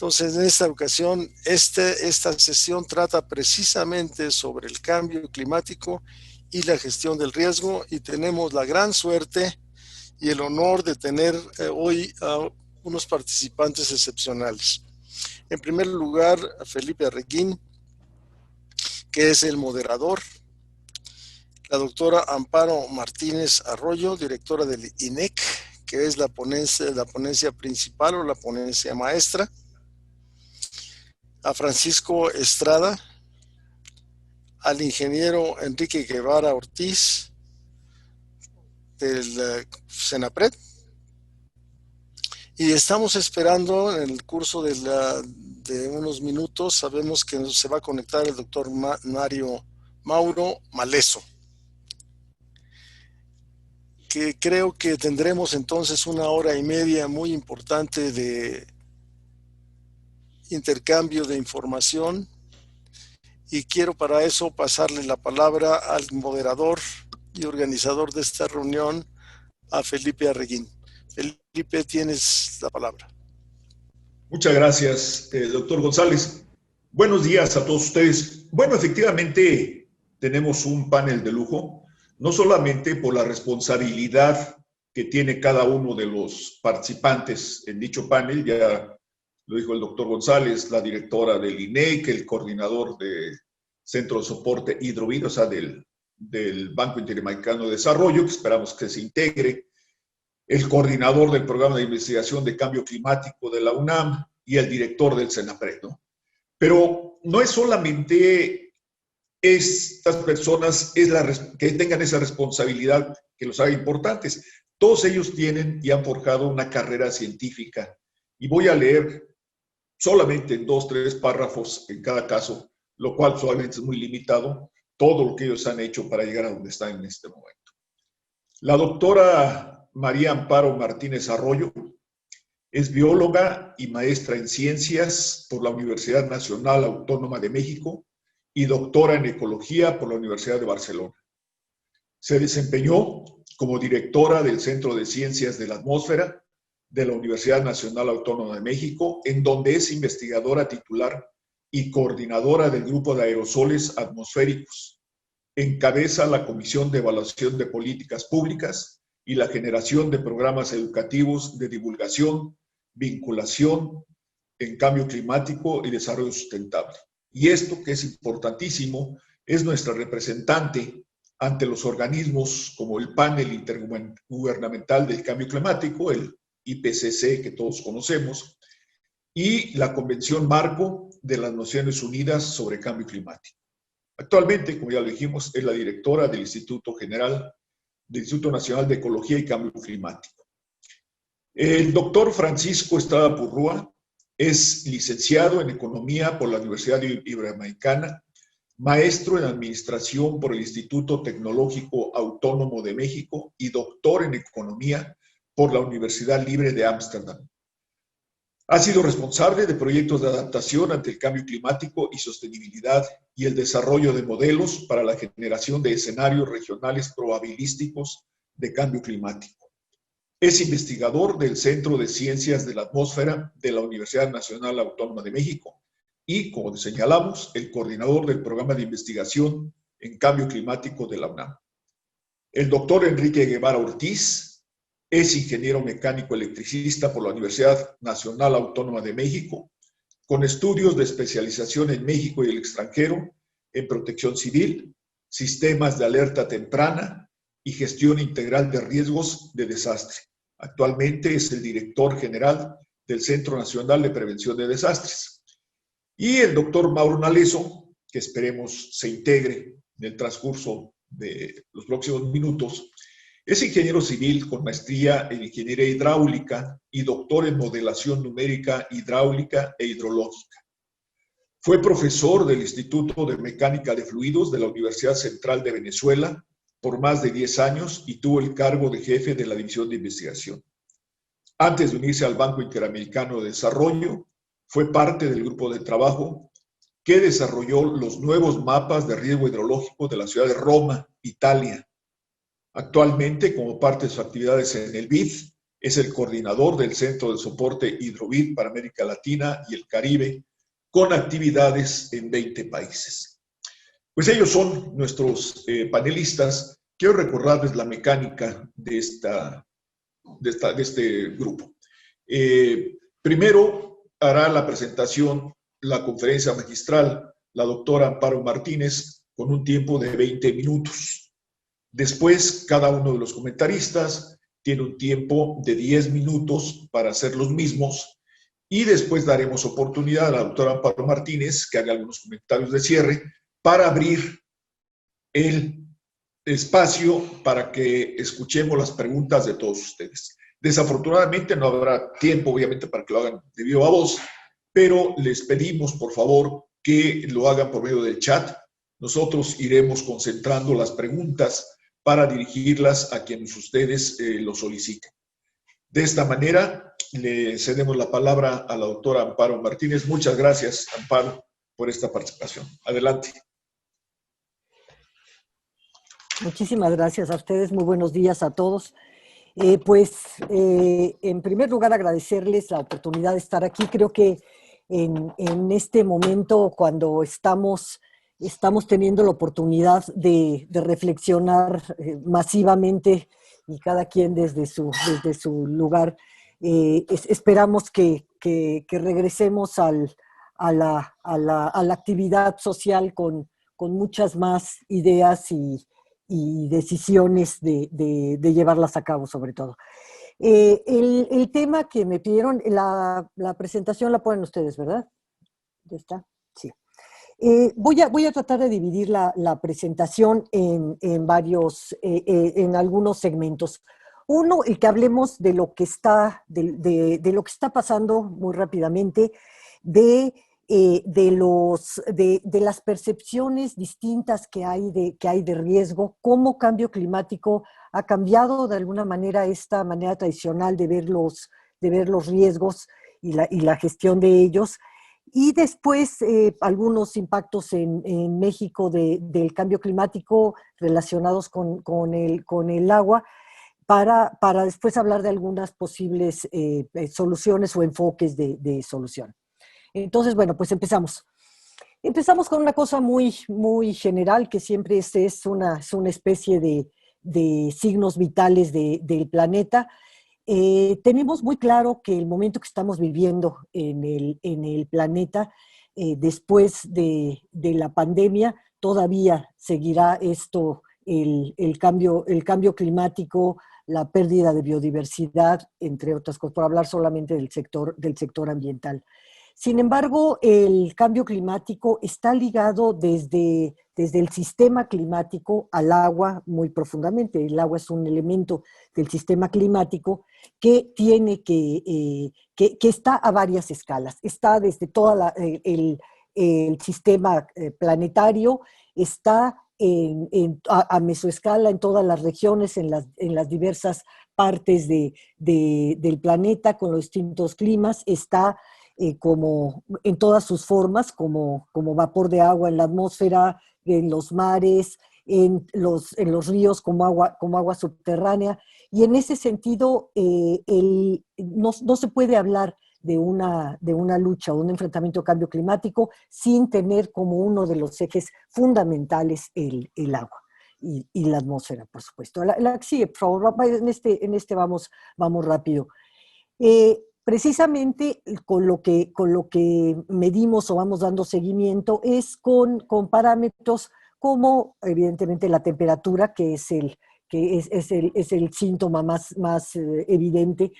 Entonces, en esta ocasión, esta sesión trata precisamente sobre el cambio climático y la gestión del riesgo, y tenemos la gran suerte y el honor de tener hoy a unos participantes excepcionales. En primer lugar, a Felipe Arreguín, que es el moderador; la doctora Amparo Martínez Arroyo, directora del INEC, que es la ponencia principal o la ponencia maestra; a Francisco Estrada; al ingeniero Enrique Guevara Ortiz, del CENAPRED, y estamos esperando en el curso de unos minutos, sabemos que se va a conectar el doctor Mauro Maleso, que creo que tendremos entonces 1 hora y media muy importante de intercambio de información, y quiero para eso pasarle la palabra al moderador y organizador de esta reunión, a Felipe Arreguín. Felipe, tienes la palabra. Muchas gracias, doctor González. Buenos días a todos ustedes. Bueno, efectivamente tenemos un panel de lujo, no solamente por la responsabilidad que tiene cada uno de los participantes en dicho panel, ya lo dijo el doctor González, la directora del INEC, el coordinador del Centro de Soporte Hidrovida, o sea, del Banco Interamericano de Desarrollo, que esperamos que se integre, el coordinador del Programa de Investigación de Cambio Climático de la UNAM y el director del CENAPRED, ¿no? Pero no es solamente estas personas que tengan esa responsabilidad que los haga importantes. Todos ellos tienen y han forjado una carrera científica. Y voy a leer solamente 2 o 3 párrafos en cada caso, lo cual solamente es muy limitado, todo lo que ellos han hecho para llegar a donde están en este momento. La doctora María Amparo Martínez Arroyo es bióloga y maestra en ciencias por la Universidad Nacional Autónoma de México y doctora en ecología por la Universidad de Barcelona. Se desempeñó como directora del Centro de Ciencias de la Atmósfera de la Universidad Nacional Autónoma de México, en donde es investigadora titular y coordinadora del Grupo de Aerosoles Atmosféricos. Encabeza la Comisión de Evaluación de Políticas Públicas y la generación de programas educativos de divulgación, vinculación en cambio climático y desarrollo sustentable. Y esto, que es importantísimo, es nuestra representante ante los organismos como el Panel Intergubernamental del Cambio Climático, el IPCC, que todos conocemos, y la Convención Marco de las Naciones Unidas sobre Cambio Climático. Actualmente, como ya lo dijimos, es la directora del Instituto Nacional de Ecología y Cambio Climático. El doctor Francisco Estrada Purrúa es licenciado en Economía por la Universidad Iberoamericana, maestro en Administración por el Instituto Tecnológico Autónomo de México y doctor en Economía por la Universidad Libre de Ámsterdam. Ha sido responsable de proyectos de adaptación ante el cambio climático y sostenibilidad y el desarrollo de modelos para la generación de escenarios regionales probabilísticos de cambio climático. Es investigador del Centro de Ciencias de la Atmósfera de la Universidad Nacional Autónoma de México y, como señalamos, el coordinador del Programa de Investigación en Cambio Climático de la UNAM. El doctor Enrique Guevara Ortiz es ingeniero mecánico electricista por la Universidad Nacional Autónoma de México, con estudios de especialización en México y el extranjero, en protección civil, sistemas de alerta temprana y gestión integral de riesgos de desastre. Actualmente es el director general del Centro Nacional de Prevención de Desastres. Y el doctor Mauro Maleso, que esperemos se integre en el transcurso de los próximos minutos, es ingeniero civil con maestría en ingeniería hidráulica y doctor en modelación numérica hidráulica e hidrológica. Fue profesor del Instituto de Mecánica de Fluidos de la Universidad Central de Venezuela por más de 10 años y tuvo el cargo de jefe de la División de Investigación. Antes de unirse al Banco Interamericano de Desarrollo, fue parte del grupo de trabajo que desarrolló los nuevos mapas de riesgo hidrológico de la ciudad de Roma, Italia. Actualmente, como parte de sus actividades en el BID, Es el coordinador del Centro de Soporte Hidrovid para América Latina y el Caribe, con actividades en 20 países. Pues ellos son nuestros panelistas. Quiero recordarles la mecánica de este grupo. Primero hará la presentación, la conferencia magistral, la doctora Amparo Martínez, con un tiempo de 20 minutos. Después, cada uno de los comentaristas tiene un tiempo de 10 minutos para hacer los mismos, y después daremos oportunidad a la doctora Amparo Martínez que haga algunos comentarios de cierre para abrir el espacio para que escuchemos las preguntas de todos ustedes. Desafortunadamente no habrá tiempo, obviamente, para que lo hagan de viva voz, pero les pedimos, por favor, que lo hagan por medio del chat. Nosotros iremos concentrando las preguntas para dirigirlas a quienes ustedes lo soliciten. De esta manera, le cedemos la palabra a la doctora Amparo Martínez. Muchas gracias, Amparo, por esta participación. Adelante. Muchísimas gracias a ustedes. Muy buenos días a todos. En primer lugar, agradecerles la oportunidad de estar aquí. Creo que en este momento, cuando estamos teniendo la oportunidad de reflexionar masivamente y cada quien desde su lugar, esperamos que regresemos a la actividad social con muchas más ideas y decisiones de llevarlas a cabo, sobre todo. El tema que me pidieron, la presentación la ponen ustedes, ¿verdad? ¿Ya está? Sí. Voy a tratar de dividir la presentación en algunos segmentos. Uno, el que hablemos de lo que está, de lo que está pasando muy rápidamente, de las percepciones distintas que hay de riesgo, cómo cambio climático ha cambiado de alguna manera esta manera tradicional de ver los riesgos y la gestión de ellos. Y después algunos impactos en México del cambio climático relacionados con el agua, para después hablar de algunas posibles soluciones o enfoques de solución. Entonces, bueno, pues empezamos. Empezamos con una cosa muy, muy general, que siempre es una especie de signos vitales del planeta. Tenemos muy claro que el momento que estamos viviendo en el planeta, después de la pandemia, todavía seguirá esto, el cambio climático, la pérdida de biodiversidad, entre otras cosas, por hablar solamente del sector ambiental. Sin embargo, el cambio climático está ligado desde el sistema climático al agua muy profundamente. El agua es un elemento del sistema climático que está a varias escalas. Está desde todo el sistema planetario, está a mesoescala en todas las regiones, en las diversas partes del planeta, con los distintos climas, está como en todas sus formas, como vapor de agua en la atmósfera, en los mares, en los ríos como agua subterránea. Y en ese sentido, no se puede hablar de una lucha o un enfrentamiento al cambio climático sin tener como uno de los ejes fundamentales el agua y la atmósfera, por supuesto. La sigue, por favor, en este vamos rápido. Precisamente con lo que medimos o vamos dando seguimiento es con parámetros como, evidentemente, la temperatura, que es el síntoma más evidente,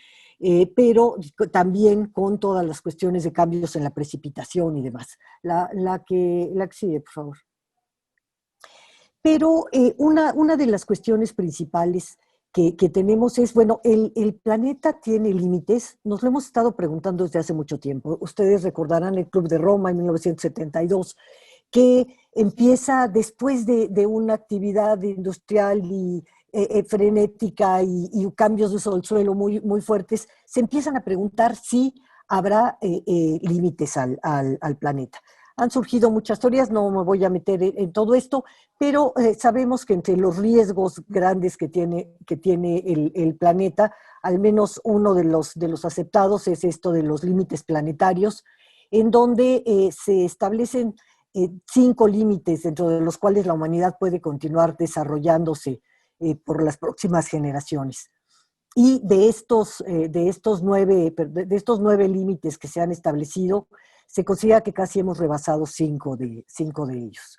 pero también con todas las cuestiones de cambios en la precipitación y demás. La que sigue, por favor. Pero una de las cuestiones principales que tenemos es, bueno, el planeta tiene límites. Nos lo hemos estado preguntando desde hace mucho tiempo. Ustedes recordarán el Club de Roma en 1972, que empieza después de una actividad industrial y frenética y cambios de uso del suelo muy, muy fuertes. Se empiezan a preguntar si habrá límites al planeta. Han surgido muchas teorías, no me voy a meter en todo esto, pero sabemos que entre los riesgos grandes que tiene el planeta, al menos uno de los aceptados es esto de los límites planetarios, en donde se establecen 5 límites dentro de los cuales la humanidad puede continuar desarrollándose por las próximas generaciones. Y de estos 9 límites que se han establecido, se considera que casi hemos rebasado 5 de ellos.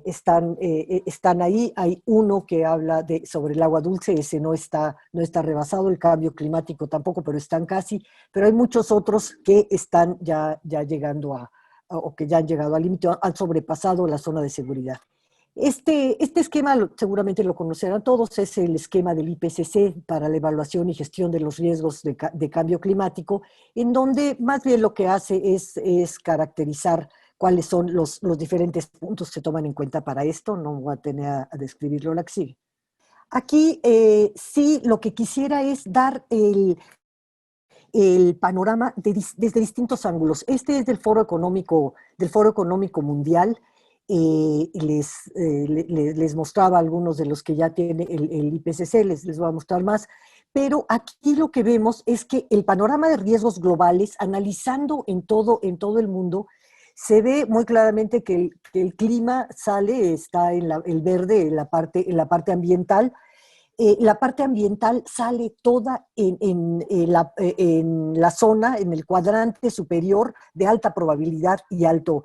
Están ahí, hay uno que habla sobre el agua dulce, ese no está rebasado, el cambio climático tampoco, pero están casi, pero hay muchos otros que están ya llegando o que ya han llegado al límite, han sobrepasado la zona de seguridad. Este esquema seguramente lo conocerán todos, es el esquema del IPCC para la evaluación y gestión de los riesgos de cambio climático, en donde más bien lo que hace es caracterizar cuáles son los diferentes puntos que se toman en cuenta para esto. No voy a tener a describirlo la que sigue. Aquí sí, lo que quisiera es dar el panorama desde distintos ángulos. Este es del Foro Económico Mundial. Les mostraba algunos de los que ya tiene el IPCC, les voy a mostrar más, pero aquí lo que vemos es que el panorama de riesgos globales, analizando en todo el mundo, se ve muy claramente que el clima está en el verde, en la parte ambiental. La parte ambiental sale toda en la zona, en el cuadrante superior de alta probabilidad y alto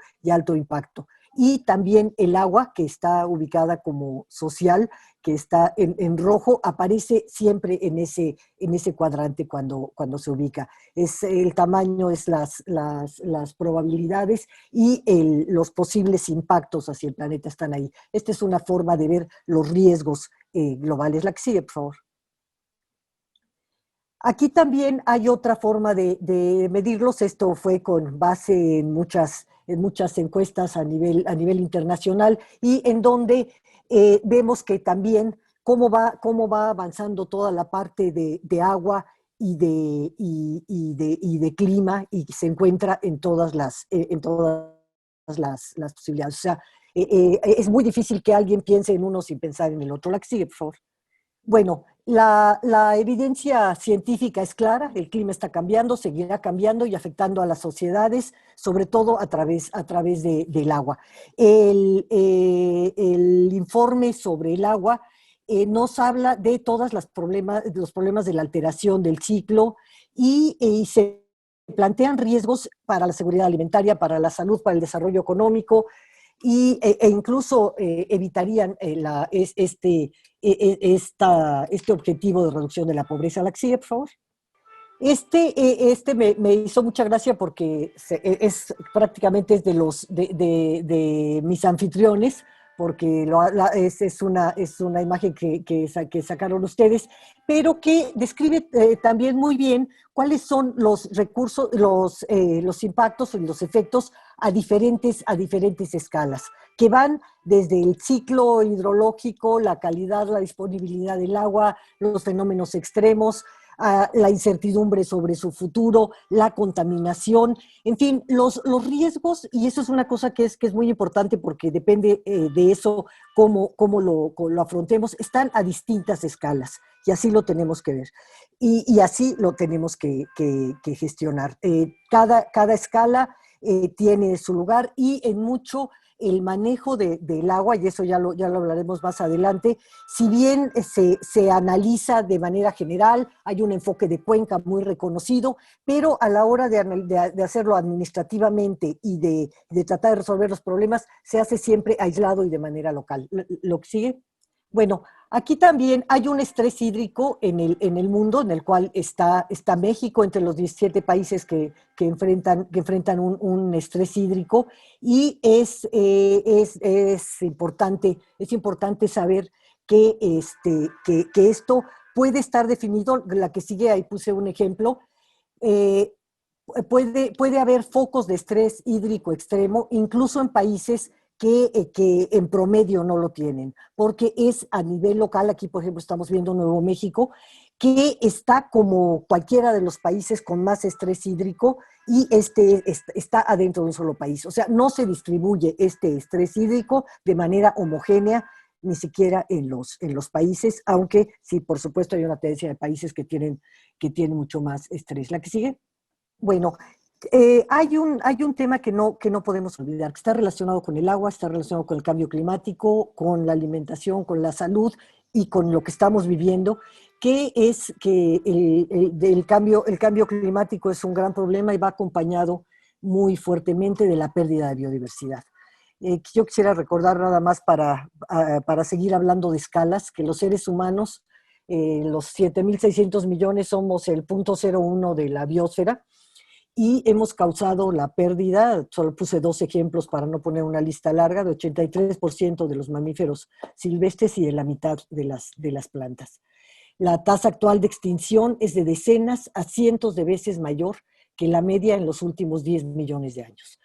impacto. Y también el agua, que está ubicada como social, que está en rojo, aparece siempre en ese cuadrante cuando se ubica. El tamaño es las probabilidades y los posibles impactos hacia el planeta están ahí. Esta es una forma de ver los riesgos globales. La que sigue, por favor. Aquí también hay otra forma de medirlos. Esto fue con base en muchas encuestas a nivel internacional, y en donde vemos que también cómo va avanzando toda la parte de agua y de clima, y se encuentra en todas las posibilidades. O sea, es muy difícil que alguien piense en uno sin pensar en el otro. La que sigue, por favor. Bueno, la evidencia científica es clara, el clima está cambiando, seguirá cambiando y afectando a las sociedades, sobre todo a través del agua. El informe sobre el agua nos habla de todos los problemas de la alteración del ciclo, y se plantean riesgos para la seguridad alimentaria, para la salud, para el desarrollo económico, e incluso evitarían este objetivo de reducción de la pobreza. La que sigue, por favor. Me hizo mucha gracia porque prácticamente es de mis anfitriones, porque es una imagen que sacaron ustedes, pero que describe también muy bien cuáles son los recursos, los impactos y los efectos a diferentes escalas, que van desde el ciclo hidrológico, la calidad, la disponibilidad del agua, los fenómenos extremos, la incertidumbre sobre su futuro, la contaminación, en fin, los riesgos. Y eso es una cosa que es muy importante, porque depende de eso cómo lo afrontemos. Están a distintas escalas, y así lo tenemos que ver, y así lo tenemos que gestionar. Cada escala tiene su lugar, y en mucho el manejo del agua, y eso ya lo hablaremos más adelante. Si bien se analiza de manera general, hay un enfoque de cuenca muy reconocido, pero a la hora de hacerlo administrativamente y de tratar de resolver los problemas, se hace siempre aislado y de manera local. ¿Lo que sigue? Bueno, aquí también hay un estrés hídrico en el mundo, en el cual está México entre los 17 países que enfrentan un estrés hídrico, y es importante saber que esto puede estar definido. La que sigue, ahí puse un ejemplo. Puede haber focos de estrés hídrico extremo, incluso en países que en promedio no lo tienen, porque es a nivel local. Aquí, por ejemplo, estamos viendo Nuevo México, que está como cualquiera de los países con más estrés hídrico y está adentro de un solo país. O sea, no se distribuye este estrés hídrico de manera homogénea, ni siquiera en los países, aunque sí, por supuesto, hay una tendencia de países que tienen mucho más estrés. ¿La que sigue? Bueno, hay un tema que no podemos olvidar, que está relacionado con el agua, está relacionado con el cambio climático, con la alimentación, con la salud y con lo que estamos viviendo, que es que el cambio climático es un gran problema y va acompañado muy fuertemente de la pérdida de biodiversidad. Yo quisiera recordar nada más para seguir hablando de escalas, que los seres humanos, los 7.600 millones, somos el 0.01 de la biosfera, y hemos causado la pérdida, solo puse 2 ejemplos para no poner una lista larga, de 83% de los mamíferos silvestres y de la mitad de las plantas. La tasa actual de extinción es de decenas a cientos de veces mayor que la media en los últimos 10 millones de años.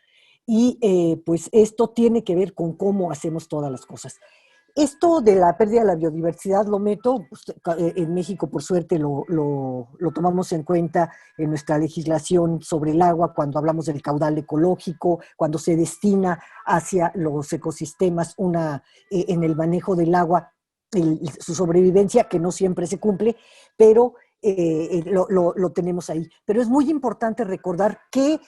Y pues esto tiene que ver con cómo hacemos todas las cosas. Esto de la pérdida de la biodiversidad lo meto, pues, en México por suerte lo tomamos en cuenta en nuestra legislación sobre el agua, cuando hablamos del caudal ecológico, cuando se destina hacia los ecosistemas en el manejo del agua, su sobrevivencia, que no siempre se cumple, pero lo tenemos ahí. Pero es muy importante recordar que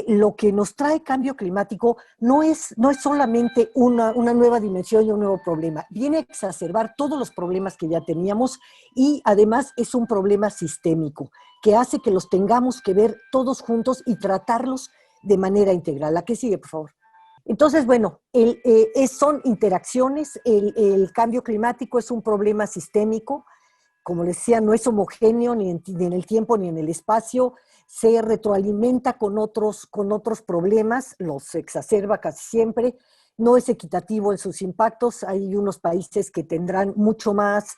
lo que nos trae cambio climático no es solamente una nueva dimensión y un nuevo problema. Viene a exacerbar todos los problemas que ya teníamos y además es un problema sistémico que hace que los tengamos que ver todos juntos y tratarlos de manera integral. ¿La que sigue, por favor? Entonces, bueno, son interacciones. El cambio climático es un problema sistémico. Como les decía, no es homogéneo ni en el tiempo ni en el espacio, se retroalimenta con otros problemas, los exacerba casi siempre, no es equitativo en sus impactos. Hay unos países que tendrán mucho más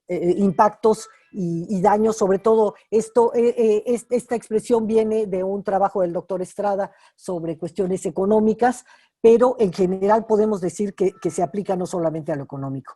impactos y daños. Sobre todo esta expresión viene de un trabajo del doctor Estrada sobre cuestiones económicas, pero en general podemos decir que se aplica no solamente a lo económico.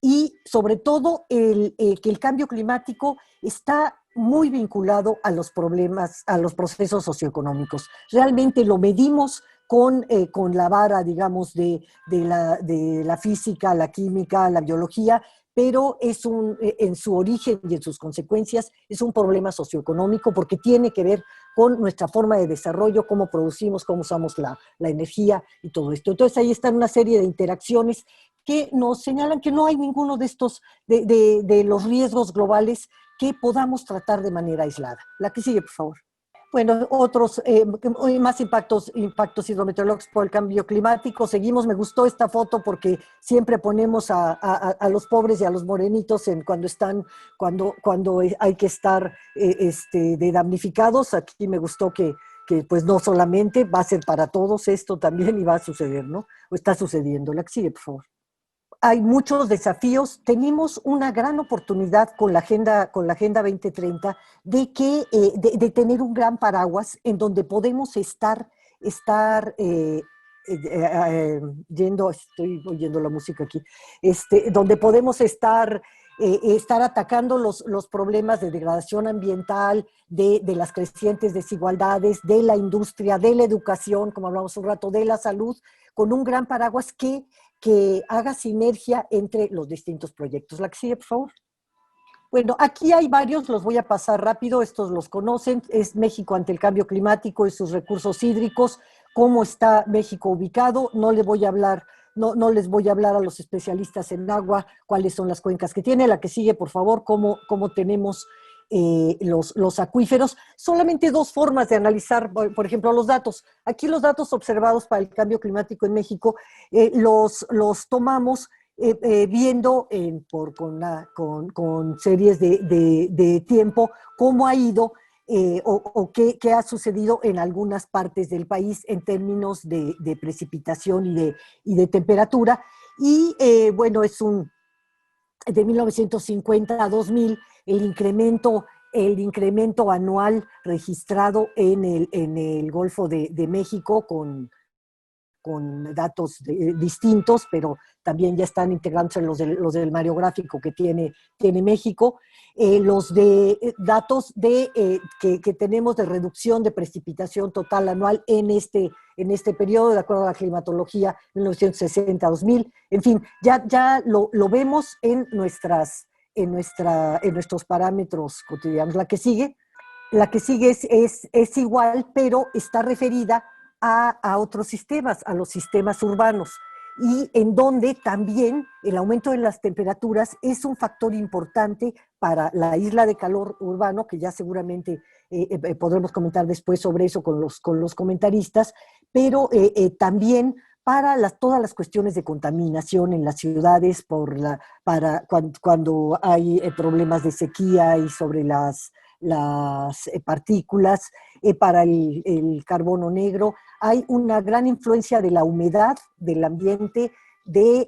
Y sobre todo que el cambio climático está muy vinculado a los problemas, a los procesos socioeconómicos. Realmente lo medimos con la vara, digamos, de la física, la química, la biología, pero en su origen y en sus consecuencias es un problema socioeconómico porque tiene que ver con nuestra forma de desarrollo, cómo producimos, cómo usamos la energía y todo esto. Entonces ahí están una serie de interacciones que nos señalan que no hay ninguno de estos, de los riesgos globales que podamos tratar de manera aislada. La que sigue, por favor. Bueno, otros más impactos hidrometeorológicos por el cambio climático. Seguimos, me gustó esta foto porque siempre ponemos a los pobres y a los morenitos cuando hay que estar de damnificados. Aquí me gustó que pues no solamente va a ser para todos esto también y va a suceder, ¿no? O está sucediendo. La que sigue, por favor. Hay muchos desafíos. Tenemos una gran oportunidad con la Agenda 2030 de tener un gran paraguas en donde podemos estar estoy oyendo la música aquí, donde podemos estar atacando los problemas de degradación ambiental, de las crecientes desigualdades, de la industria, de la educación, como hablamos un rato, de la salud, con un gran paraguas que haga sinergia entre los distintos proyectos. La que sigue, por favor. Bueno, aquí hay varios, los voy a pasar rápido, estos los conocen. Es México ante el cambio climático y sus recursos hídricos. ¿Cómo está México ubicado? No les voy a hablar a los especialistas en agua cuáles son las cuencas que tiene. La que sigue, por favor, cómo tenemos los acuíferos. Solamente 2 formas de analizar, por ejemplo, los datos. Aquí los datos observados para el cambio climático en México los tomamos viendo con series de tiempo cómo ha ido o qué ha sucedido en algunas partes del país en términos de precipitación y de temperatura. Y bueno, de 1950 a 2000, el incremento anual registrado en el Golfo de México con datos distintos, pero también ya están integrándose los del Mareográfico que tiene México. Los de datos que tenemos de reducción de precipitación total anual en este periodo, de acuerdo a la climatología 1960-2000. En fin, ya lo vemos en nuestros parámetros cotidianos. La que sigue es igual, pero está referida a otros sistemas, a los sistemas urbanos, y en donde también el aumento de las temperaturas es un factor importante para la isla de calor urbano, que ya seguramente podremos comentar después sobre eso con los comentaristas, pero también para todas las cuestiones de contaminación en las ciudades, cuando hay problemas de sequía y sobre las partículas, para el carbono negro. Hay una gran influencia de la humedad del ambiente, del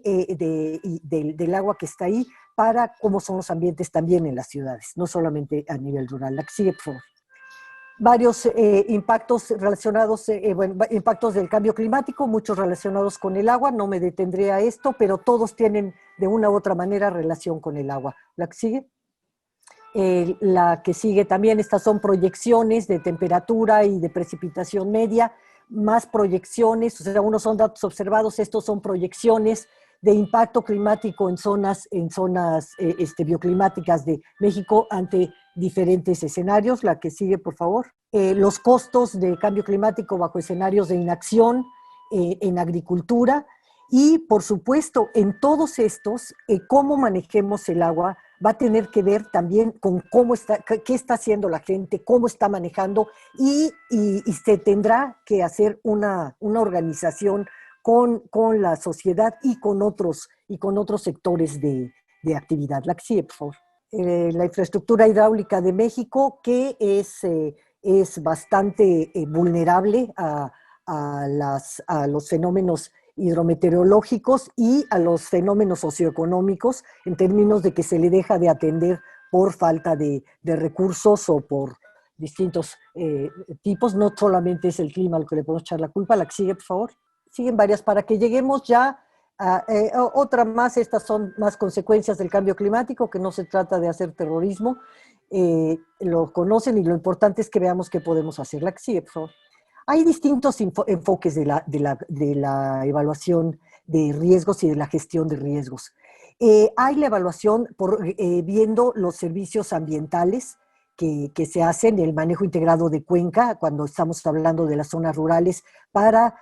agua que está ahí, para cómo son los ambientes también en las ciudades, no solamente a nivel rural. La que sigue, por favor. Varios impactos relacionados, impactos del cambio climático, muchos relacionados con el agua, no me detendré a esto, pero todos tienen de una u otra manera relación con el agua. La que sigue. La que sigue también, estas son proyecciones de temperatura y de precipitación media, más proyecciones, o sea, unos son datos observados, estos son proyecciones de impacto climático en zonas bioclimáticas de México ante diferentes escenarios. La que sigue, por favor. Los costos de cambio climático bajo escenarios de inacción en agricultura y, por supuesto, en todos estos, cómo manejemos el agua va a tener que ver también con qué está haciendo la gente, cómo está manejando y se tendrá que hacer una organización con la sociedad y con otros sectores de actividad. La que sigue, por favor. La infraestructura hidráulica de México, que es bastante vulnerable a los fenómenos hidrometeorológicos y a los fenómenos socioeconómicos, en términos de que se le deja de atender por falta de recursos o por distintos tipos. No solamente es el clima al que le podemos echar la culpa. La que sigue, por favor. Siguen varias para que lleguemos ya a otra más. Estas son más consecuencias del cambio climático, que no se trata de hacer terrorismo. Lo conocen y lo importante es que veamos qué podemos hacer. La que sigue, por favor. Hay distintos enfoques de la evaluación de riesgos y de la gestión de riesgos. Hay la evaluación viendo los servicios ambientales que se hacen, el manejo integrado de cuenca, cuando estamos hablando de las zonas rurales, para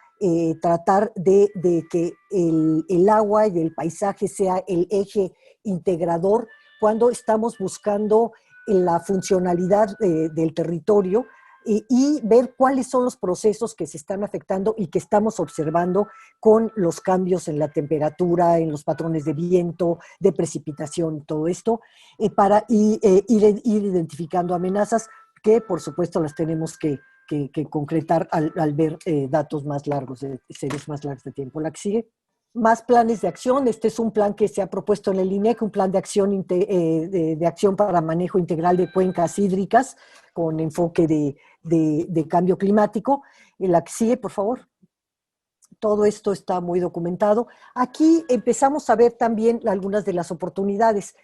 tratar de que el agua y el paisaje sea el eje integrador cuando estamos buscando la funcionalidad del territorio, y ver cuáles son los procesos que se están afectando y que estamos observando con los cambios en la temperatura, en los patrones de viento, de precipitación, todo esto, para ir identificando amenazas que, por supuesto, las tenemos que concretar al ver datos más largos, series más largas de tiempo. La que sigue. Más planes de acción. Este es un plan que se ha propuesto en el INEC, un plan de acción, de acción para manejo integral de cuencas hídricas con enfoque de cambio climático. La que sigue, por favor. Todo esto está muy documentado. Aquí empezamos a ver también algunas de las oportunidades.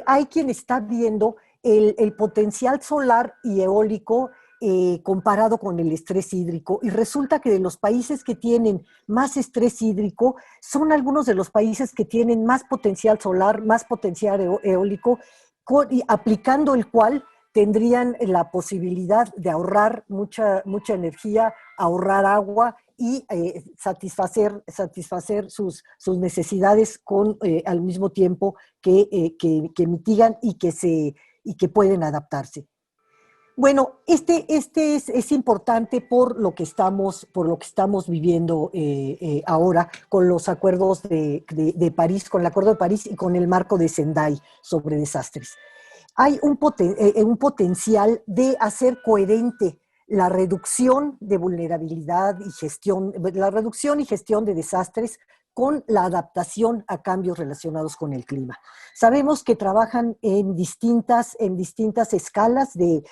Hay quien está viendo el potencial solar y eólico comparado con el estrés hídrico, y resulta que de los países que tienen más estrés hídrico son algunos de los países que tienen más potencial solar, más potencial eólico, y aplicando el cual tendrían la posibilidad de ahorrar mucha energía, ahorrar agua y satisfacer sus necesidades al mismo tiempo que mitigan y que pueden adaptarse. Bueno, este es importante por lo que estamos viviendo ahora con los acuerdos de París, con el Acuerdo de París y con el marco de Sendai sobre desastres. Hay un potencial de hacer coherente la reducción de vulnerabilidad y gestión de desastres con la adaptación a cambios relacionados con el clima. Sabemos que trabajan en distintas escalas de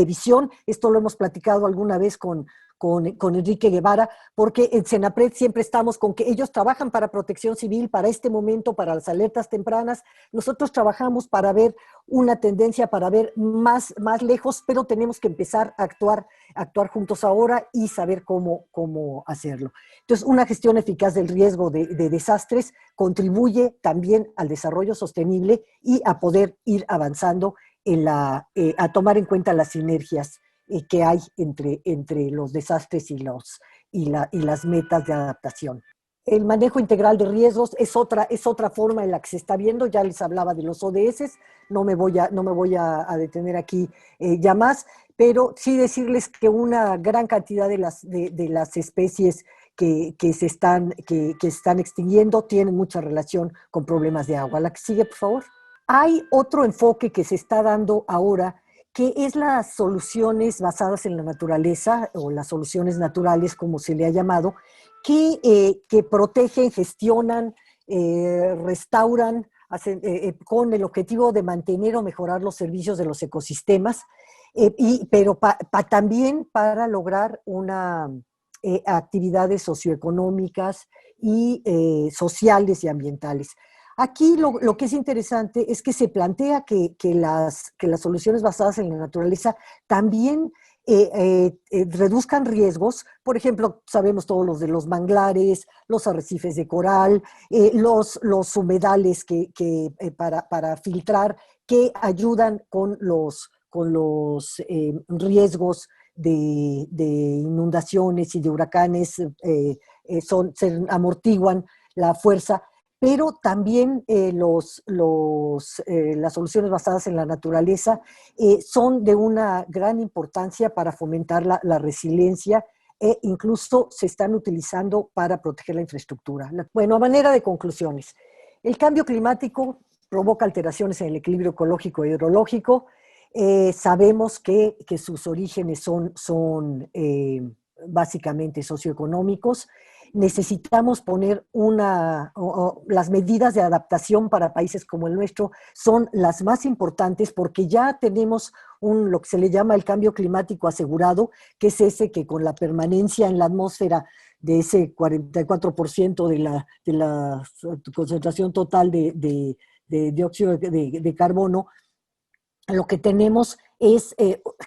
visión. Esto lo hemos platicado alguna vez con con Enrique Guevara, porque en Senapred siempre estamos con que ellos trabajan para protección civil, para este momento, para las alertas tempranas. Nosotros trabajamos para ver una tendencia, para ver más lejos, pero tenemos que empezar a actuar juntos ahora y saber cómo hacerlo. Entonces, una gestión eficaz del riesgo de desastres contribuye también al desarrollo sostenible y a poder ir avanzando a tomar en cuenta las sinergias que hay entre los desastres y las metas de adaptación. El manejo integral de riesgos es otra forma en la que se está viendo. Ya les hablaba de los ODS, no me voy a detener aquí ya más, pero sí decirles que una gran cantidad de las especies que se están extinguiendo tienen mucha relación con problemas de agua. La que sigue, por favor. Hay otro enfoque que se está dando ahora, que es las soluciones basadas en la naturaleza, o las soluciones naturales, como se le ha llamado, que protegen, gestionan, restauran, con el objetivo de mantener o mejorar los servicios de los ecosistemas, pero también para lograr actividades socioeconómicas y sociales y ambientales. Aquí lo que es interesante es que se plantea que las soluciones basadas en la naturaleza también reduzcan riesgos. Por ejemplo, sabemos todos los de los manglares, los arrecifes de coral, los humedales para filtrar, que ayudan con los riesgos de inundaciones y de huracanes, se amortiguan la fuerza. Pero también las soluciones basadas en la naturaleza son de una gran importancia para fomentar la resiliencia, e incluso se están utilizando para proteger la infraestructura. Bueno, a manera de conclusiones, el cambio climático provoca alteraciones en el equilibrio ecológico e hidrológico. Sabemos que sus orígenes son básicamente socioeconómicos. Necesitamos poner las medidas de adaptación para países como el nuestro son las más importantes, porque ya tenemos lo que se le llama el cambio climático asegurado, que es ese que con la permanencia en la atmósfera de ese 44% de la concentración total de dióxido de carbono, lo que tenemos es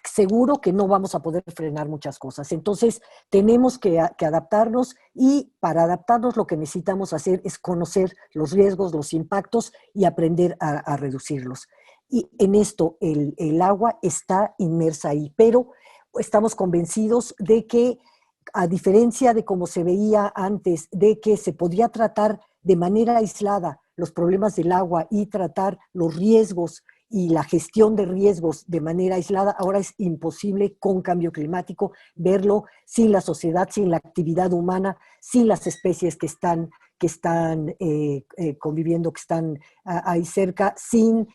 seguro que no vamos a poder frenar muchas cosas. Entonces, tenemos que adaptarnos, y para adaptarnos lo que necesitamos hacer es conocer los riesgos, los impactos, y aprender a reducirlos. Y en esto el agua está inmersa ahí, pero estamos convencidos de que, a diferencia de cómo se veía antes, de que se podía tratar de manera aislada los problemas del agua y tratar los riesgos y la gestión de riesgos de manera aislada, ahora es imposible con cambio climático verlo sin la sociedad, sin la actividad humana, sin las especies que están conviviendo, que están ahí cerca, sin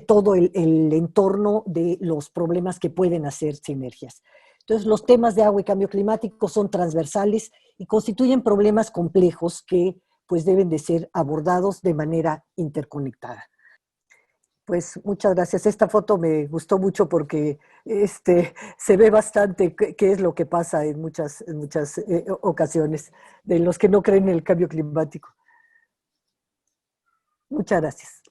todo el entorno de los problemas que pueden hacer sinergias. Entonces, los temas de agua y cambio climático son transversales y constituyen problemas complejos que pues deben de ser abordados de manera interconectada. Pues muchas gracias. Esta foto me gustó mucho porque se ve bastante qué es lo que pasa en muchas ocasiones de los que no creen en el cambio climático. Muchas gracias.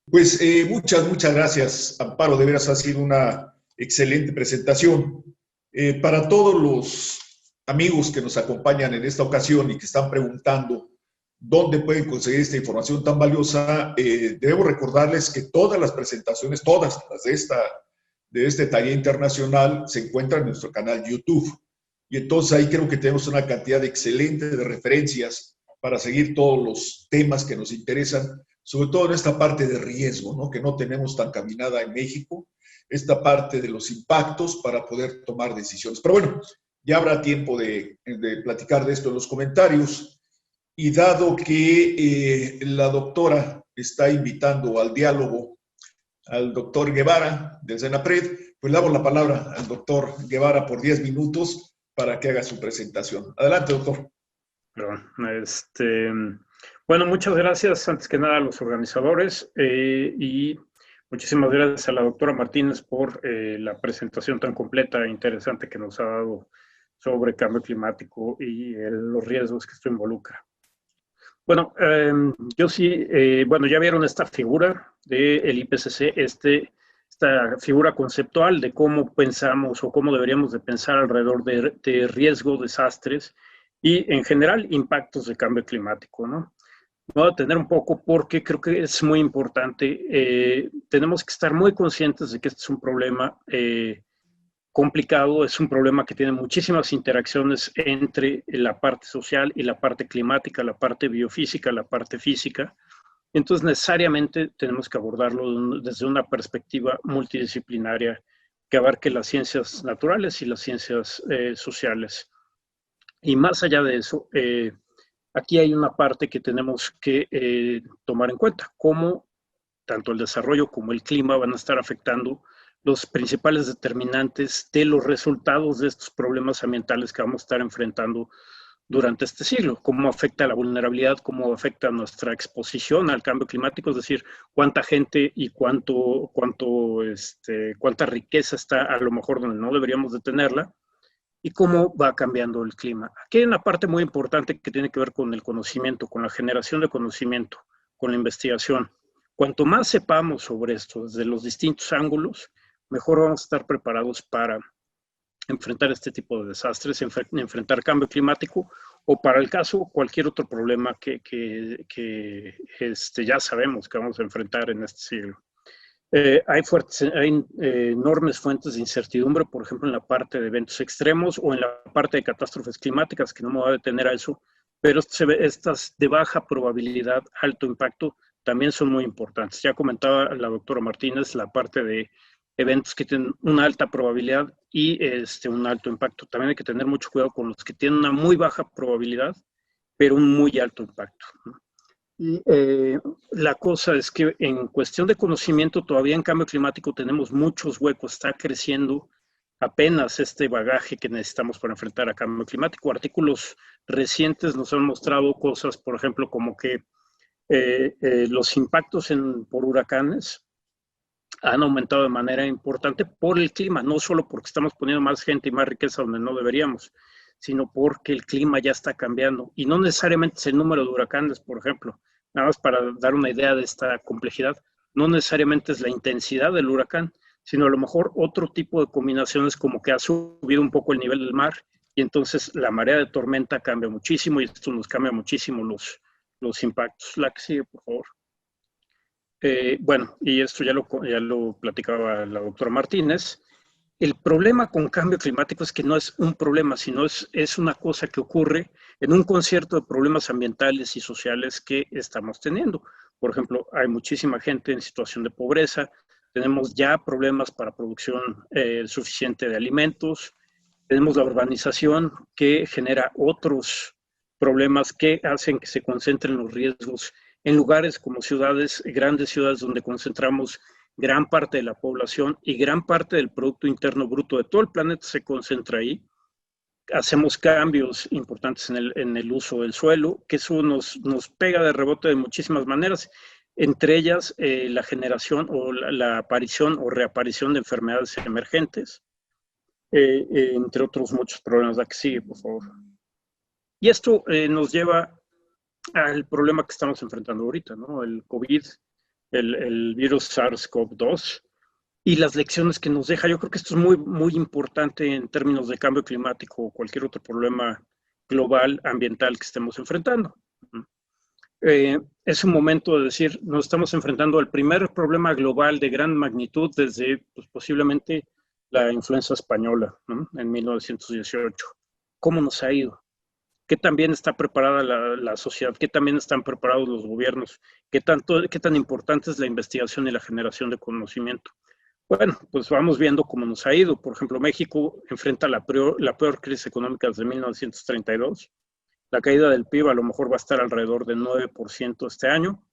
Pues muchas gracias, Amparo. De veras ha sido una excelente presentación. Para todos los amigos que nos acompañan en esta ocasión y que están preguntando dónde pueden conseguir esta información tan valiosa, debo recordarles que todas las presentaciones, todas las de este taller internacional, se encuentran en nuestro canal YouTube. Y entonces ahí creo que tenemos una cantidad excelente de referencias para seguir todos los temas que nos interesan, sobre todo en esta parte de riesgo, ¿no?, que no tenemos tan caminada en México, esta parte de los impactos para poder tomar decisiones. Pero bueno, ya habrá tiempo de platicar de esto en los comentarios. Y dado que la doctora está invitando al diálogo al doctor Guevara del Senapred, pues le damos la palabra al doctor Guevara por 10 minutos para que haga su presentación. Adelante, doctor. Bueno, muchas gracias antes que nada a los organizadores y Muchísimas gracias a la doctora Martínez por la presentación tan completa e interesante que nos ha dado sobre cambio climático y los riesgos que esto involucra. Bueno, yo sí, bueno, ya vieron esta figura del IPCC, esta figura conceptual de cómo pensamos o cómo deberíamos de pensar alrededor de riesgo, desastres y en general impactos de cambio climático, ¿no? Me voy a detener un poco porque creo que es muy importante. Tenemos que estar muy conscientes de que este es un problema complicado, es un problema que tiene muchísimas interacciones entre la parte social y la parte climática, la parte biofísica, la parte física. Entonces, necesariamente tenemos que abordarlo desde una perspectiva multidisciplinaria que abarque las ciencias naturales y las ciencias sociales. Y más allá de eso, aquí hay una parte que tenemos que tomar en cuenta, cómo tanto el desarrollo como el clima van a estar afectando los principales determinantes de los resultados de estos problemas ambientales que vamos a estar enfrentando durante este siglo, cómo afecta la vulnerabilidad, cómo afecta nuestra exposición al cambio climático, es decir, cuánta gente y cuánta riqueza está a lo mejor donde no deberíamos de tenerla, y cómo va cambiando el clima. Aquí hay una parte muy importante que tiene que ver con el conocimiento, con la generación de conocimiento, con la investigación. Cuanto más sepamos sobre esto desde los distintos ángulos, mejor vamos a estar preparados para enfrentar este tipo de desastres, enfrentar cambio climático o para el caso cualquier otro problema que ya sabemos que vamos a enfrentar en este siglo. Hay enormes fuentes de incertidumbre, por ejemplo, en la parte de eventos extremos o en la parte de catástrofes climáticas, que no me voy a detener a eso, pero estas de baja probabilidad, alto impacto, también son muy importantes. Ya comentaba la doctora Martínez la parte de eventos que tienen una alta probabilidad y un alto impacto. También hay que tener mucho cuidado con los que tienen una muy baja probabilidad, pero un muy alto impacto, ¿no? Y la cosa es que en cuestión de conocimiento, todavía en cambio climático tenemos muchos huecos, está creciendo apenas este bagaje que necesitamos para enfrentar a cambio climático. Artículos recientes nos han mostrado cosas, por ejemplo, como que los impactos por huracanes han aumentado de manera importante por el clima, no solo porque estamos poniendo más gente y más riqueza donde no deberíamos, sino porque el clima ya está cambiando. Y no necesariamente es el número de huracanes, por ejemplo. Nada más para dar una idea de esta complejidad, no necesariamente es la intensidad del huracán, sino a lo mejor otro tipo de combinaciones como que ha subido un poco el nivel del mar y entonces la marea de tormenta cambia muchísimo y esto nos cambia muchísimo los impactos. La que sigue, por favor. Bueno, y esto ya lo platicaba la doctora Martínez. El problema con cambio climático es que no es un problema, sino es una cosa que ocurre en un concierto de problemas ambientales y sociales que estamos teniendo. Por ejemplo, hay muchísima gente en situación de pobreza, tenemos ya problemas para producción suficiente de alimentos, tenemos la urbanización que genera otros problemas que hacen que se concentren los riesgos en lugares como ciudades, grandes ciudades donde concentramos gran parte de la población y gran parte del Producto Interno Bruto de todo el planeta se concentra ahí. Hacemos cambios importantes en el uso del suelo, que eso nos pega de rebote de muchísimas maneras, entre ellas la generación o la aparición o reaparición de enfermedades emergentes, entre otros muchos problemas. La que sigue, por favor. Y esto nos lleva al problema que estamos enfrentando ahorita, ¿no? El COVID, el virus SARS-CoV-2 y las lecciones que nos deja. Yo creo que esto es muy, muy importante en términos de cambio climático o cualquier otro problema global, ambiental que estemos enfrentando. Es un momento de decir, nos estamos enfrentando al primer problema global de gran magnitud desde pues, posiblemente la influenza española, ¿no? En 1918. ¿Cómo nos ha ido? ¿Qué tan bien está preparada la sociedad? ¿Qué tan bien están preparados los gobiernos? ¿Qué tan importante es la investigación y la generación de conocimiento? Bueno, pues vamos viendo cómo nos ha ido. Por ejemplo, México enfrenta la peor crisis económica desde 1932. La caída del PIB a lo mejor va a estar alrededor del 9% este año.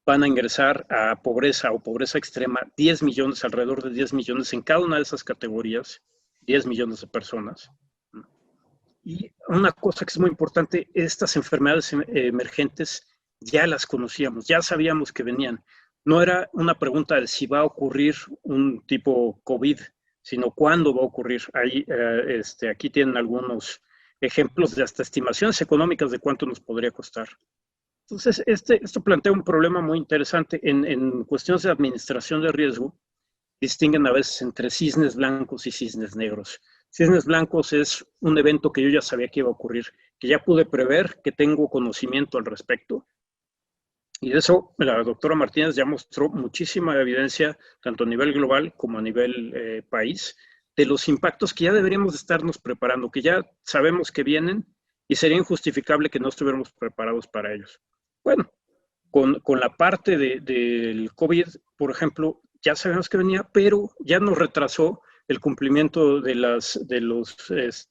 Van a ingresar a pobreza o pobreza extrema 10 millones, alrededor de 10 millones en cada una de esas categorías, 10 millones de personas. Y una cosa que es muy importante, estas enfermedades emergentes ya las conocíamos, ya sabíamos que venían. no era una pregunta de si va a ocurrir un tipo COVID, sino cuándo va a ocurrir. Ahí, aquí tienen algunos ejemplos de hasta estimaciones económicas de cuánto nos podría costar. Entonces, esto plantea un problema muy interesante. En cuestiones de administración de riesgo, distinguen a veces entre cisnes blancos y cisnes negros. Cisnes blancos es un evento que yo ya sabía que iba a ocurrir, que ya pude prever, que tengo conocimiento al respecto. Y de eso la doctora Martínez ya mostró muchísima evidencia, tanto a nivel global como a nivel país, de los impactos que ya deberíamos estarnos preparando, que ya sabemos que vienen y sería injustificable que no estuviéramos preparados para ellos. Bueno, con la parte del COVID, por ejemplo, ya sabemos que venía, pero ya nos retrasó el cumplimiento de los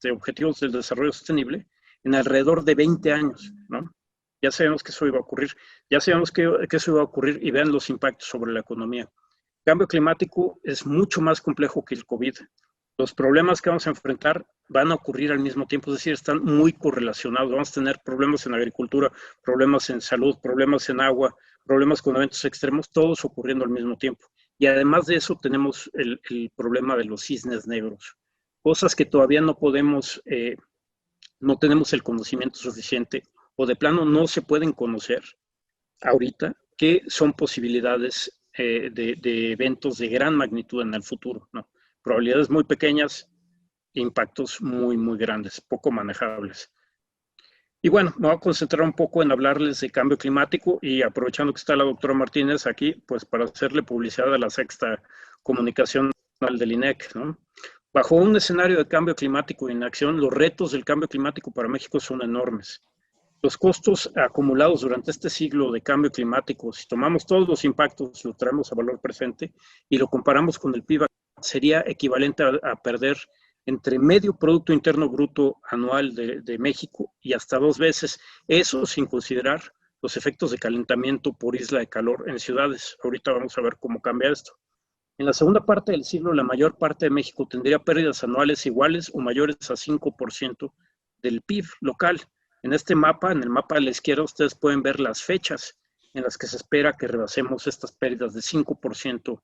objetivos del desarrollo sostenible en alrededor de 20 años, ¿no? Ya sabemos que eso iba a ocurrir, ya sabemos que eso iba a ocurrir y vean los impactos sobre la economía. El cambio climático es mucho más complejo que el COVID. Los problemas que vamos a enfrentar van a ocurrir al mismo tiempo, es decir, están muy correlacionados. Vamos a tener problemas en agricultura, problemas en salud, problemas en agua, problemas con eventos extremos, todos ocurriendo al mismo tiempo. Y además de eso tenemos el problema de los cisnes negros, cosas que todavía no podemos, no tenemos el conocimiento suficiente o de plano no se pueden conocer ahorita, que son posibilidades de eventos de gran magnitud en el futuro, ¿no? Probabilidades muy pequeñas, impactos muy, muy grandes, poco manejables. Y bueno, me voy a concentrar un poco en hablarles de cambio climático y aprovechando que está la doctora Martínez aquí, pues para hacerle publicidad a la sexta comunicación del INEC, ¿no? Bajo un escenario de cambio climático e inacción, los retos del cambio climático para México son enormes. Los costos acumulados durante este siglo de cambio climático, si tomamos todos los impactos, lo traemos a valor presente y lo comparamos con el PIB, sería equivalente a perder entre medio Producto Interno Bruto anual de México y hasta 2 veces. Eso sin considerar los efectos de calentamiento por isla de calor en ciudades. Ahorita vamos a ver cómo cambia esto. En la segunda parte del siglo, la mayor parte de México tendría pérdidas anuales iguales o mayores a 5% del PIB local. En este mapa, en el mapa de la izquierda, ustedes pueden ver las fechas en las que se espera que rebasemos estas pérdidas de 5%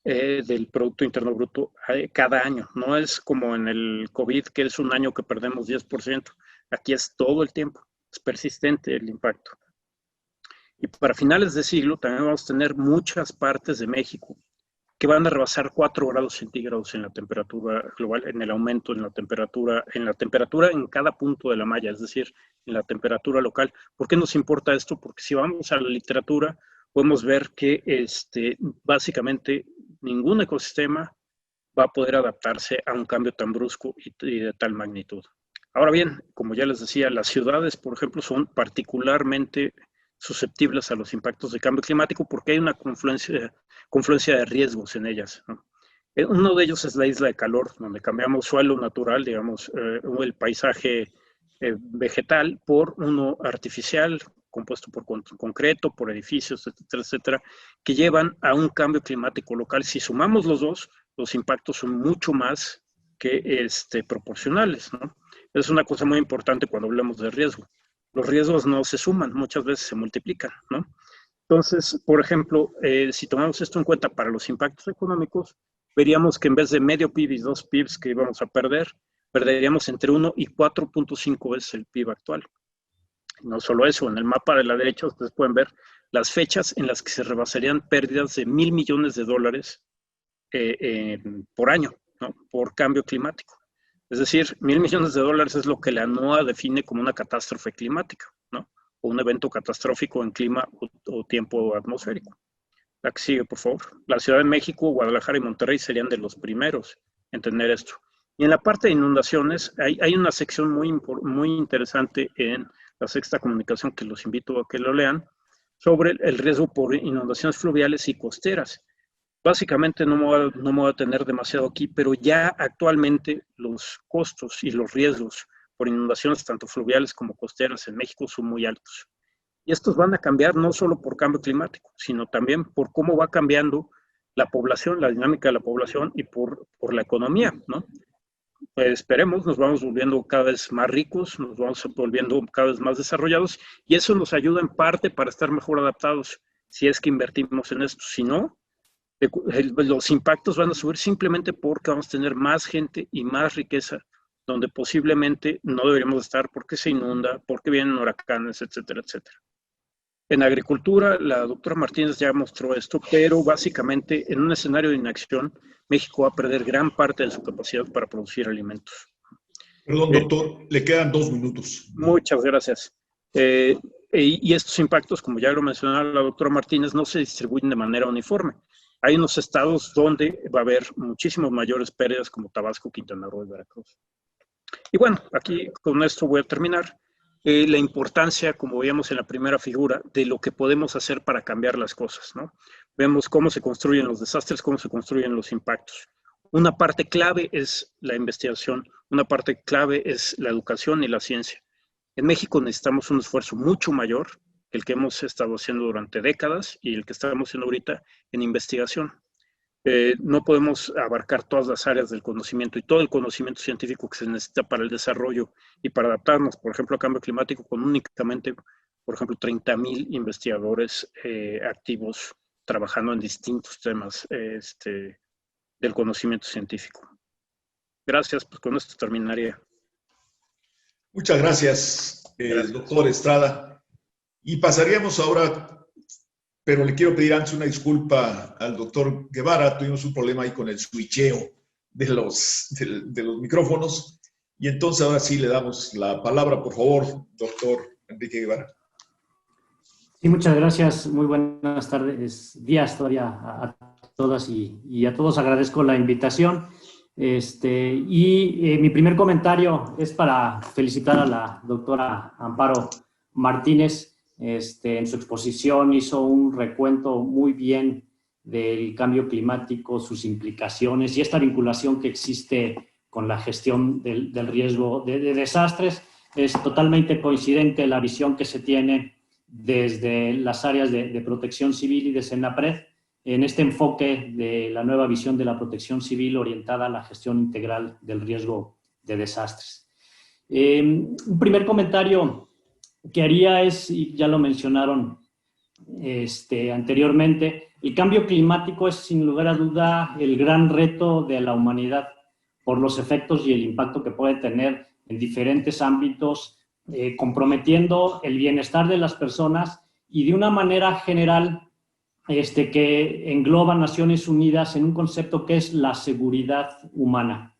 del Producto Interno Bruto cada año. No es como en el COVID, que es un año que perdemos 10%. Aquí es todo el tiempo. Es persistente el impacto. Y para finales de siglo también vamos a tener muchas partes de México que van a rebasar 4 grados centígrados en la temperatura global, en el aumento en la temperatura en cada punto de la malla, es decir, en la temperatura local. ¿Por qué nos importa esto? Porque si vamos a la literatura, podemos ver que básicamente ningún ecosistema va a poder adaptarse a un cambio tan brusco y de tal magnitud. Ahora bien, como ya les decía, las ciudades, por ejemplo, son particularmente susceptibles a los impactos de cambio climático porque hay una confluencia de riesgos en ellas, ¿no? Uno de ellos es la isla de calor, donde cambiamos suelo natural, digamos, el paisaje vegetal por uno artificial, compuesto por concreto, por edificios, etcétera, etcétera, que llevan a un cambio climático local. Si sumamos los dos, los impactos son mucho más que proporcionales, ¿no? Es una cosa muy importante cuando hablamos de riesgo. Los riesgos no se suman, muchas veces se multiplican, ¿no? Entonces, por ejemplo, si tomamos esto en cuenta para los impactos económicos, veríamos que en vez de medio PIB y 2 PIBs que íbamos a perder, perderíamos entre 1 y 4.5 veces el PIB actual. No solo eso, en el mapa de la derecha ustedes pueden ver las fechas en las que se rebasarían pérdidas de $1,000 millones por año, ¿no? Por cambio climático. Es decir, $1,000 millones es lo que la NOAA define como una catástrofe climática, ¿no? O un evento catastrófico en clima o tiempo atmosférico. La que sigue, por favor. La Ciudad de México, Guadalajara y Monterrey serían de los primeros en tener esto. Y en la parte de inundaciones, hay una sección muy interesante en la sexta comunicación que los invito a que lo lean, sobre el riesgo por inundaciones fluviales y costeras. Básicamente no me voy a tener demasiado aquí, pero ya actualmente los costos y los riesgos por inundaciones tanto fluviales como costeras en México son muy altos. Y estos van a cambiar no solo por cambio climático, sino también por cómo va cambiando la población, la dinámica de la población y por la economía, ¿no? Pues esperemos, nos vamos volviendo cada vez más ricos, nos vamos volviendo cada vez más desarrollados y eso nos ayuda en parte para estar mejor adaptados si es que invertimos en esto. Si no, los impactos van a subir simplemente porque vamos a tener más gente y más riqueza, donde posiblemente no deberíamos estar porque se inunda, porque vienen huracanes, etcétera, etcétera. En agricultura, la doctora Martínez ya mostró esto, pero básicamente en un escenario de inacción, México va a perder gran parte de su capacidad para producir alimentos. Perdón, doctor, le quedan 2 minutos. Muchas gracias. Y estos impactos, como ya lo mencionaba la doctora Martínez, no se distribuyen de manera uniforme. Hay unos estados donde va a haber muchísimas mayores pérdidas, como Tabasco, Quintana Roo y Veracruz. Y bueno, aquí con esto voy a terminar. La importancia, como veíamos en la primera figura, de lo que podemos hacer para cambiar las cosas, ¿no? Vemos cómo se construyen los desastres, cómo se construyen los impactos. Una parte clave es la investigación, una parte clave es la educación y la ciencia. En México necesitamos un esfuerzo mucho mayor que el que hemos estado haciendo durante décadas y el que estamos haciendo ahorita en investigación. No podemos abarcar todas las áreas del conocimiento y todo el conocimiento científico que se necesita para el desarrollo y para adaptarnos, por ejemplo, al cambio climático, con únicamente, por ejemplo, 30,000 investigadores activos trabajando en distintos temas del conocimiento científico. Gracias, pues con esto terminaría. Muchas gracias, doctor Estrada. Y pasaríamos ahora, pero le quiero pedir antes una disculpa al doctor Guevara. Tuvimos un problema ahí con el switcheo de los micrófonos. Y entonces ahora sí le damos la palabra, por favor, doctor Enrique Guevara. Sí, muchas gracias. Muy buenas tardes, días todavía a todas y a todos. Agradezco la invitación. Mi primer comentario es para felicitar a la doctora Amparo Martínez. En su exposición hizo un recuento muy bien del cambio climático, sus implicaciones y esta vinculación que existe con la gestión del riesgo de desastres. Es totalmente coincidente la visión que se tiene desde las áreas de protección civil y de Senapred en este enfoque de la nueva visión de la protección civil orientada a la gestión integral del riesgo de desastres. Un primer comentario que haría es, y ya lo mencionaron anteriormente, el cambio climático es sin lugar a duda el gran reto de la humanidad por los efectos y el impacto que puede tener en diferentes ámbitos, comprometiendo el bienestar de las personas y de una manera general que engloba Naciones Unidas en un concepto que es la seguridad humana.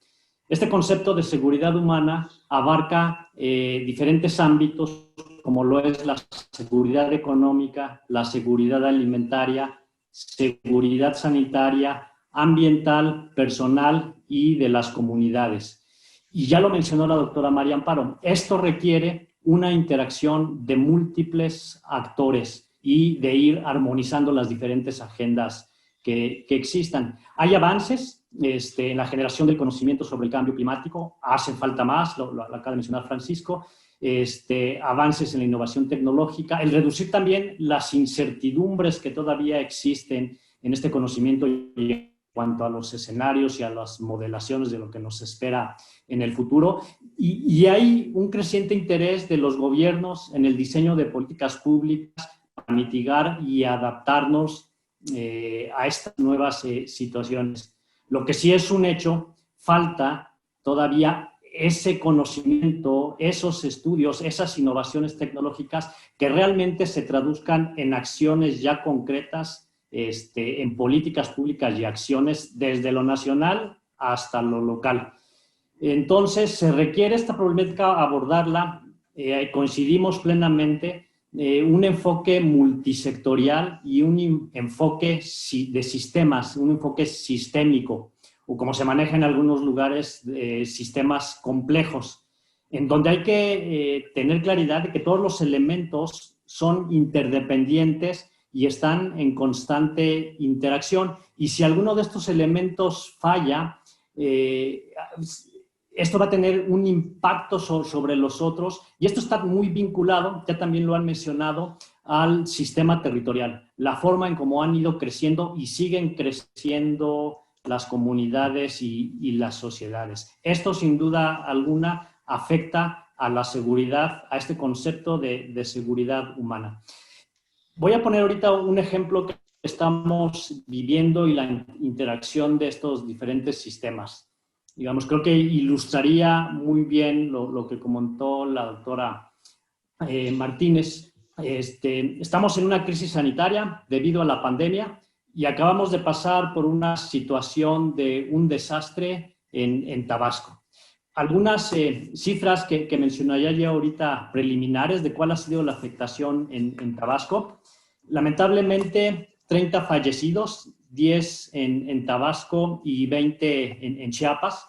Este concepto de seguridad humana abarca diferentes ámbitos, como lo es la seguridad económica, la seguridad alimentaria, seguridad sanitaria, ambiental, personal y de las comunidades. Y ya lo mencionó la doctora María Amparo, esto requiere una interacción de múltiples actores y de ir armonizando las diferentes agendas que existan. Hay avances en la generación del conocimiento sobre el cambio climático, hace falta más, lo acaba de mencionar Francisco, avances en la innovación tecnológica, el reducir también las incertidumbres que todavía existen en este conocimiento en cuanto a los escenarios y a las modelaciones de lo que nos espera en el futuro. Y hay un creciente interés de los gobiernos en el diseño de políticas públicas para mitigar y adaptarnos a estas nuevas situaciones. Lo que sí es un hecho, falta todavía ese conocimiento, esos estudios, esas innovaciones tecnológicas que realmente se traduzcan en acciones ya concretas, en políticas públicas y acciones desde lo nacional hasta lo local. Entonces, se requiere esta problemática abordarla, coincidimos plenamente, un enfoque multisectorial y un enfoque de sistemas, un enfoque sistémico, o como se maneja en algunos lugares, sistemas complejos, en donde hay que tener claridad de que todos los elementos son interdependientes y están en constante interacción. Y si alguno de estos elementos falla, esto va a tener un impacto sobre los otros, y esto está muy vinculado, ya también lo han mencionado, al sistema territorial, la forma en cómo han ido creciendo y siguen creciendo las comunidades y las sociedades. Esto, sin duda alguna, afecta a la seguridad, a este concepto de seguridad humana. Voy a poner ahorita un ejemplo que estamos viviendo y la interacción de estos diferentes sistemas. Digamos, creo que ilustraría muy bien lo que comentó la doctora Martínez. Estamos en una crisis sanitaria debido a la pandemia y acabamos de pasar por una situación de un desastre en Tabasco. Algunas cifras que mencionaría yo ahorita preliminares de cuál ha sido la afectación en Tabasco. Lamentablemente, 30 fallecidos, 10 en Tabasco y 20 en Chiapas,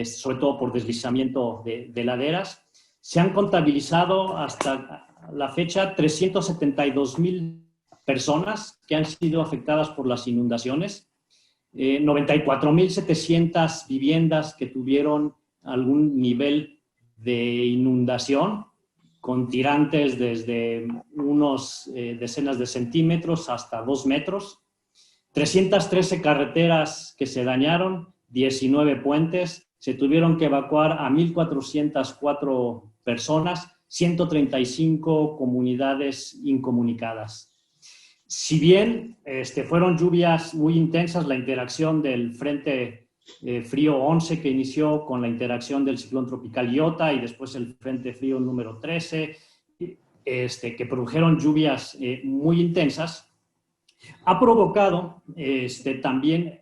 sobre todo por deslizamiento de laderas. Se han contabilizado hasta la fecha 372,000 personas que han sido afectadas por las inundaciones, 94,700 viviendas que tuvieron algún nivel de inundación, con tirantes desde unos decenas de centímetros hasta 2 metros, 313 carreteras que se dañaron, 19 puentes, se tuvieron que evacuar a 1,404 personas, 135 comunidades incomunicadas. Si bien fueron lluvias muy intensas, la interacción del Frente Frío 11 que inició con la interacción del ciclón tropical Iota y después el Frente Frío número 13, que produjeron lluvias muy intensas, ha provocado también,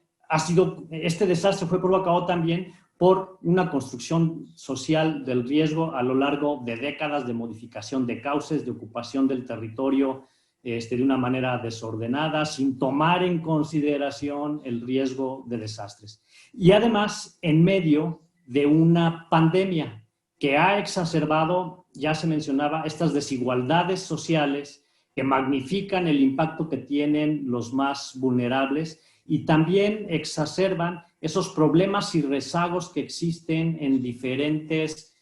este desastre fue provocado también por una construcción social del riesgo a lo largo de décadas de modificación de cauces, de ocupación del territorio de una manera desordenada, sin tomar en consideración el riesgo de desastres. Y además, en medio de una pandemia que ha exacerbado, ya se mencionaba, estas desigualdades sociales que magnifican el impacto que tienen los más vulnerables y también exacerban esos problemas y rezagos que existen en diferentes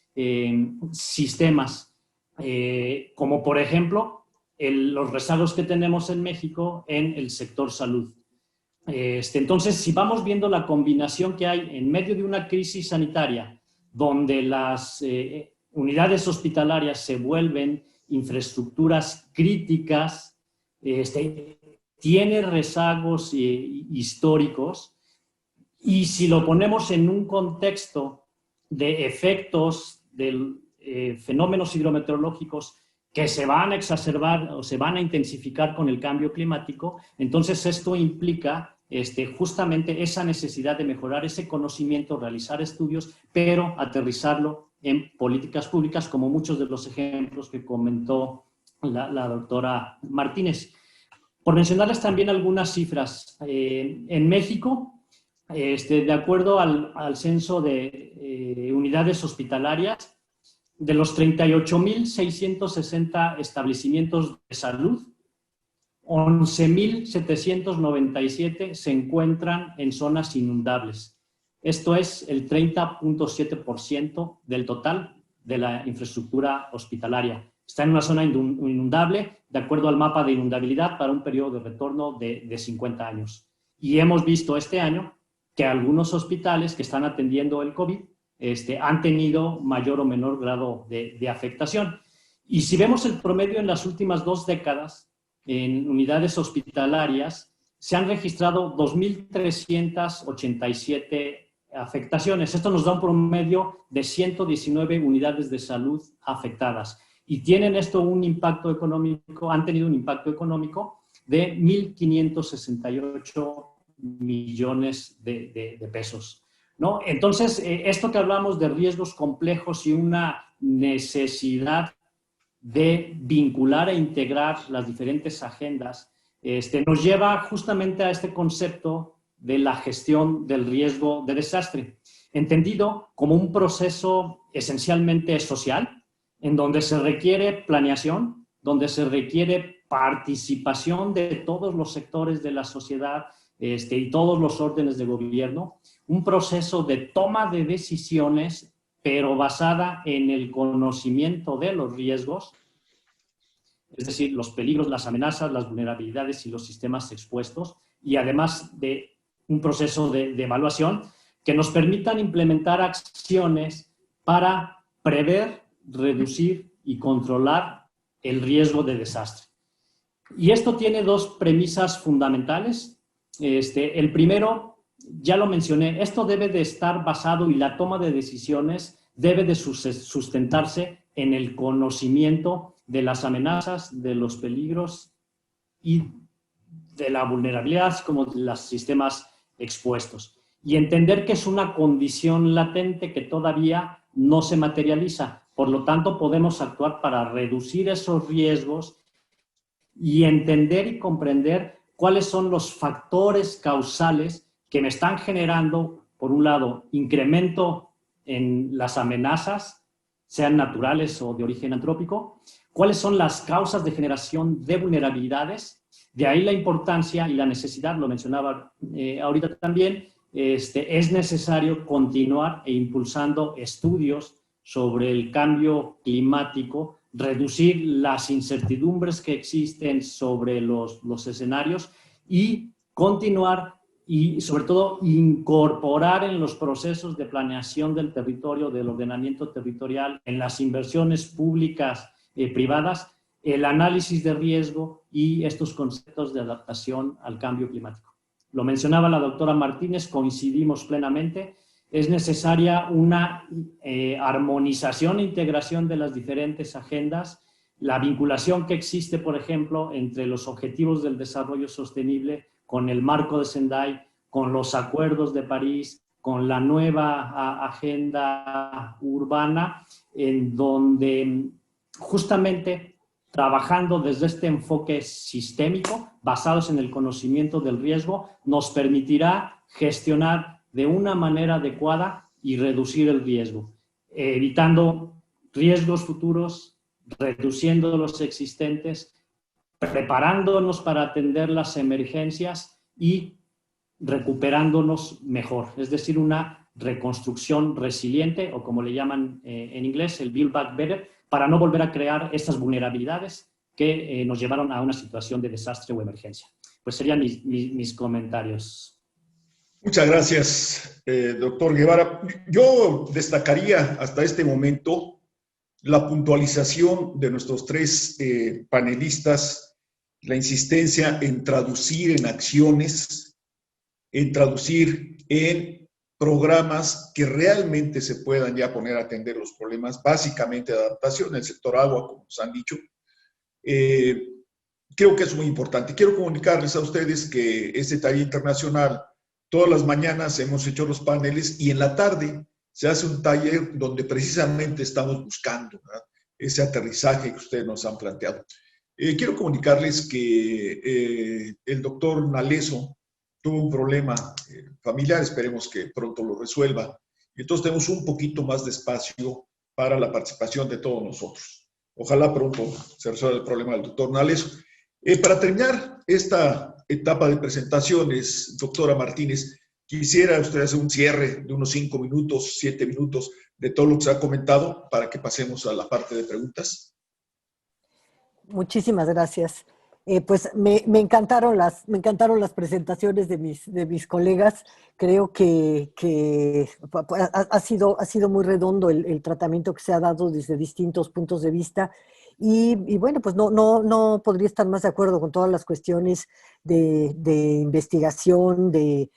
sistemas, como por ejemplo los rezagos que tenemos en México en el sector salud. Entonces, si vamos viendo la combinación que hay en medio de una crisis sanitaria, donde las unidades hospitalarias se vuelven infraestructuras críticas, tiene rezagos históricos, y si lo ponemos en un contexto de efectos de fenómenos hidrometeorológicos que se van a exacerbar o se van a intensificar con el cambio climático, entonces esto implica justamente esa necesidad de mejorar ese conocimiento, realizar estudios, pero aterrizarlo en políticas públicas, como muchos de los ejemplos que comentó la doctora Martínez. Por mencionarles también algunas cifras, en México, de acuerdo al censo de unidades hospitalarias, de los 38,660 establecimientos de salud, 11,797 se encuentran en zonas inundables. Esto es el 30,7% del total de la infraestructura hospitalaria. Está en una zona inundable, de acuerdo al mapa de inundabilidad, para un periodo de retorno de 50 años. Y hemos visto este año que algunos hospitales que están atendiendo el COVID han tenido mayor o menor grado de afectación. Y si vemos el promedio en las últimas 2 décadas, en unidades hospitalarias, se han registrado 2,387 afectaciones. Esto nos da un promedio de 119 unidades de salud afectadas. Y tienen esto un impacto económico, han tenido un impacto económico de 1,568 millones de pesos. ¿No? Entonces, esto que hablamos de riesgos complejos y una necesidad de vincular e integrar las diferentes agendas, nos lleva justamente a este concepto de la gestión del riesgo de desastre, entendido como un proceso esencialmente social, en donde se requiere planeación, donde se requiere participación de todos los sectores de la sociedad y todos los órdenes de gobierno, un proceso de toma de decisiones, pero basada en el conocimiento de los riesgos, es decir, los peligros, las amenazas, las vulnerabilidades y los sistemas expuestos, y además de un proceso de evaluación que nos permitan implementar acciones para prever, reducir y controlar el riesgo de desastre. Y esto tiene dos premisas fundamentales. El primero, ya lo mencioné, esto debe de estar basado y la toma de decisiones debe de sustentarse en el conocimiento de las amenazas, de los peligros y de la vulnerabilidad, así como de los sistemas expuestos. Y entender que es una condición latente que todavía no se materializa. Por lo tanto, podemos actuar para reducir esos riesgos y entender y comprender cuáles son los factores causales que me están generando, por un lado, incremento en las amenazas, sean naturales o de origen antrópico, cuáles son las causas de generación de vulnerabilidades. De ahí la importancia y la necesidad, lo mencionaba ahorita también, es necesario continuar e impulsando estudios sobre el cambio climático, reducir las incertidumbres que existen sobre los escenarios y continuar y sobre todo incorporar en los procesos de planeación del territorio, del ordenamiento territorial, en las inversiones públicas, privadas, el análisis de riesgo y estos conceptos de adaptación al cambio climático. Lo mencionaba la doctora Martínez, coincidimos plenamente. Es necesaria una armonización e integración de las diferentes agendas, la vinculación que existe, por ejemplo, entre los objetivos del desarrollo sostenible con el marco de Sendai, con los acuerdos de París, con la nueva agenda urbana, en donde justamente trabajando desde este enfoque sistémico, basados en el conocimiento del riesgo, nos permitirá gestionar de una manera adecuada y reducir el riesgo, evitando riesgos futuros, reduciendo los existentes, preparándonos para atender las emergencias y recuperándonos mejor, es decir, una reconstrucción resiliente, o como le llaman en inglés, el Build Back Better, para no volver a crear estas vulnerabilidades que nos llevaron a una situación de desastre o emergencia. Pues serían mis comentarios. Muchas gracias, doctor Guevara. Yo destacaría hasta este momento la puntualización de nuestros tres panelistas, la insistencia en traducir en acciones, en traducir en programas que realmente se puedan ya poner a atender los problemas, básicamente de adaptación en el sector agua, como nos han dicho. Creo que es muy importante. Quiero comunicarles a ustedes que este taller internacional, todas las mañanas hemos hecho los paneles y en la tarde se hace un taller donde precisamente estamos buscando, ¿verdad?, ese aterrizaje que ustedes nos han planteado. Quiero comunicarles que el doctor Naleso tuvo un problema familiar, esperemos que pronto lo resuelva. Y entonces tenemos un poquito más de espacio para la participación de todos nosotros. Ojalá pronto se resuelva el problema del doctor Naleso. Para terminar esta etapa de presentaciones, doctora Martínez, quisiera usted hacer un cierre de unos 5 minutos, 7 minutos de todo lo que se ha comentado para que pasemos a la parte de preguntas. Muchísimas gracias. Pues me encantaron las presentaciones de mis colegas. Creo que ha sido muy redondo el tratamiento que se ha dado desde distintos puntos de vista. Y bueno, pues no podría estar más de acuerdo con todas las cuestiones de investigación, de